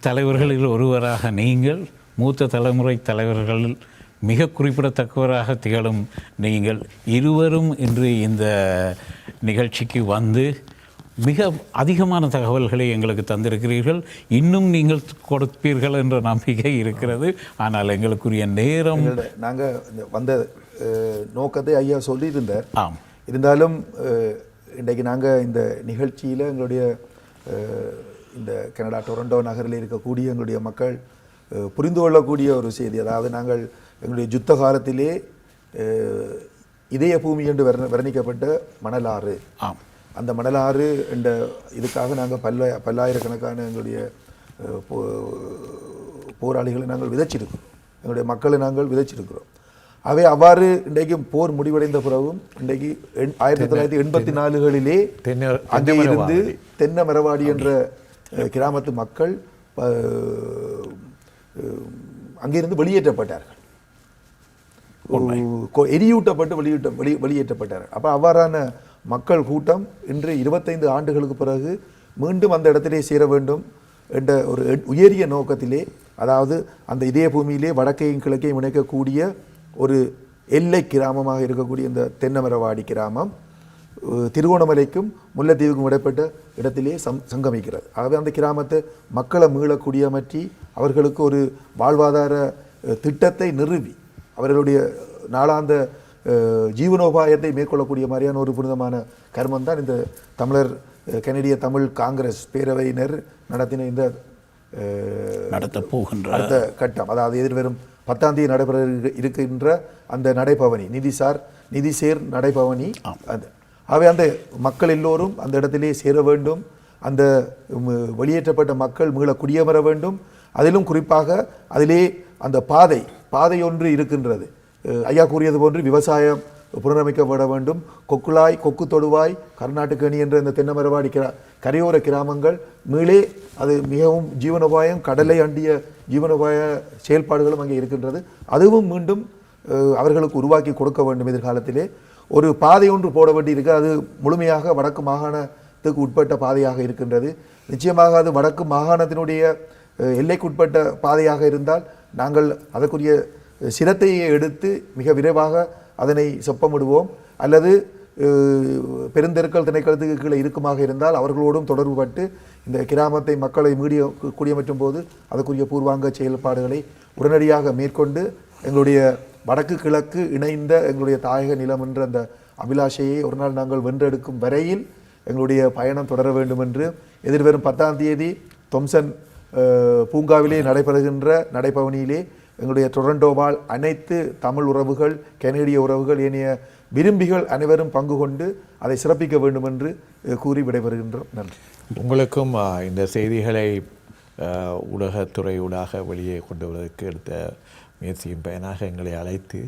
தலைவர்களில் ஒருவராக நீங்கள், மூத்த தலைமுறை தலைவர்களில் மிக குறிப்பிடத்தக்கவராக திகழும் நீங்கள் இருவரும் இன்று இந்த நிகழ்ச்சிக்கு வந்து மிக அதிகமான தகவல்களை எங்களுக்கு தந்திருக்கிறீர்கள். இன்னும் நீங்கள் கொடுப்பீர்கள் என்ற நம்பிக்கை இருக்கிறது. ஆனால் எங்களுக்குரிய நேரம், நாங்கள் வந்த நோக்கத்தை ஐயா சொல்லியிருந்தார். ஆம், இருந்தாலும் இன்றைக்கு நாங்கள் இந்த நிகழ்ச்சியில் எங்களுடைய இந்த கனடா டொரண்டோ நகரில் இருக்கக்கூடிய எங்களுடைய மக்கள் புரிந்து கொள்ளக்கூடிய ஒரு செய்தி. அதாவது நாங்கள் எங்களுடைய யுத்த காலத்திலே இதய பூமி என்று வர்ணிக்கப்பட்ட மணலாறு, ஆம், அந்த மணலாறு என்ற இதுக்காக நாங்கள் பல்லாயிரக்கணக்கான எங்களுடைய போராளிகளை நாங்கள் விதைச்சிருக்கிறோம், எங்களுடைய மக்களை நாங்கள் விதைச்சிருக்கிறோம். அவை அவ்வாறு இன்றைக்கும் போர் முடிவடைந்த பிறகும் இன்றைக்கு 1984களிலே அங்கே இருந்து தென்னை மரவாடி என்ற கிராமத்து மக்கள் அங்கிருந்து வெளியேற்றப்பட்டார்கள், எரியூட்டப்பட்டு வெளியேற்றப்பட்டார்கள். அப்போ அவ்வாறான மக்கள் கூட்டம் இன்று 25 ஆண்டுகளுக்கு பிறகு மீண்டும் அந்த இடத்திலே சேர வேண்டும் என்ற ஒரு உயரிய நோக்கத்திலே, அதாவது அந்த இதய பூமியிலே வடக்கையும் கிழக்கையும் இணைக்கக்கூடிய ஒரு எல்லை கிராமமாக இருக்கக்கூடிய இந்த தென்னமரவாடி கிராமம் திருகோணமலைக்கும் முல்லைத்தீவுக்கும் இடைப்பட்ட இடத்திலே சங்கமிக்கிறது. ஆகவே அந்த கிராமத்தை மக்களை மீளக்குடியமற்றி அவர்களுக்கு ஒரு வாழ்வாதார திட்டத்தை நிறுவி அவர்களுடைய நாளாந்த ஜீவனோபாயத்தை மேற்கொள்ளக்கூடிய மாதிரியான ஒரு புனிதமான கர்மம் தான் இந்த தமிழர் கனடிய தமிழ் காங்கிரஸ் பேரவையினர் நடத்தின இந்த அடுத்த கட்டம். அதாவது எதிர்வரும் 10ஆம் தேதி நடைபெற இருக்கின்ற அந்த நடைபவனி நிதிசேர் நடைபவனி. ஆகவே அந்த மக்கள் எல்லோரும் அந்த இடத்திலே சேர வேண்டும், அந்த வெளியேற்றப்பட்ட மக்கள் மீள குடியமர வேண்டும். அதிலும் குறிப்பாக அதிலே அந்த பாதை ஒன்று இருக்கின்றது. ஐயா கூறியது போன்று விவசாயம் புனரமைக்கப்பட வேண்டும். கொக்கு தொடுவாய் கர்நாடகணி என்ற இந்த தென்னமரவாடி கரையோர கிராமங்கள் மீளே அது மிகவும் ஜீவனோபாயம், கடலை அண்டிய ஜீவனோபாய செயல்பாடுகளும் அங்கே இருக்கின்றது. அதுவும் மீண்டும் அவர்களுக்கு உருவாக்கி கொடுக்க வேண்டும். எதிர்காலத்திலே ஒரு பாதை ஒன்று போட வேண்டி இருக்கு. அது முழுமையாக வடக்கு மாகாணத்துக்கு உட்பட்ட பாதையாக இருக்கின்றது. நிச்சயமாக அது வடக்கு மாகாணத்தினுடைய எல்லைக்குட்பட்ட பாதையாக இருந்தால் நாங்கள் அதற்குரிய சிரத்தையை எடுத்து மிக விரைவாக அதனை செப்பமிடுவோம். அல்லது பெருந்தெருக்கள் திணைக்களத்துக்கு கீழே இருக்குமாக இருந்தால் அவர்களோடும் தொடர்பு பட்டு இந்த கிராமத்தை மக்களை குடியமற்றும் போது அதற்குரிய பூர்வாங்க செயல்பாடுகளை உடனடியாக மேற்கொண்டு எங்களுடைய வடக்கு கிழக்கு இணைந்த எங்களுடைய தாயக நிலம் என்ற அந்த அபிலாஷையை ஒரு நாள் நாங்கள் வென்றெடுக்கும் வரையில் எங்களுடைய பயணம் தொடர வேண்டும் என்று எதிர்வரும் 10ஆம் தேதி தொம்சன் பூங்காவிலே நடைபெறுகின்ற நடைபவனியிலே எங்களுடைய டொரண்டோ வாழ் அனைத்து தமிழ் உறவுகள், கனேடிய உறவுகள், ஏனைய விரும்பிகள் அனைவரும் பங்கு கொண்டு அதை சிறப்பிக்க வேண்டும் என்று கூறி விடைபெறுகின்றோம். நன்றி. உங்களுக்கும் இந்த செய்திகளை ஊடகத்துறையூடாக வெளியே கொண்டு வருவதற்கு எடுத்த முயற்சியின் பயனாக எங்களை அழைத்து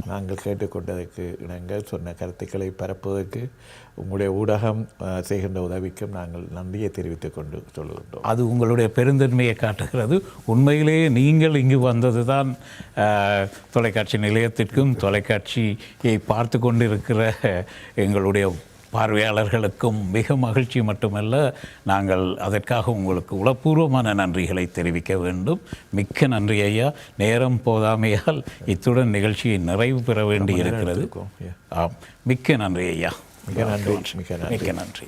நாங்கள் கேட்டுக்கொண்டதற்கு இணங்க சொன்ன கருத்துக்களை பரப்புவதற்கு உங்களுடைய ஊடகம் செய்கின்ற உதவிக்கும் நாங்கள் நன்றியை தெரிவித்துக் கொண்டு சொல்லுகின்றோம். அது உங்களுடைய பெருந்தன்மையை காட்டுகிறது. உண்மையிலேயே நீங்கள் இங்கு வந்தது தான் தொலைக்காட்சி நிலையத்திற்கும் தொலைக்காட்சியை பார்த்து கொண்டிருக்கிற எங்களுடைய பார்வையாளர்களுக்கும் மிக மகிழ்ச்சி மட்டுமல்ல, நாங்கள் அதற்காக உங்களுக்கு உளப்பூர்வமான நன்றிகளை தெரிவிக்க வேண்டும். மிக்க நன்றி ஐயா. நேரம் போதாமையால் இத்துடன் நிகழ்ச்சியை நிறைவு பெற வேண்டி இருக்கிறது. மிக்க நன்றி ஐயா. மிக நன்றி. மிக்க நன்றி.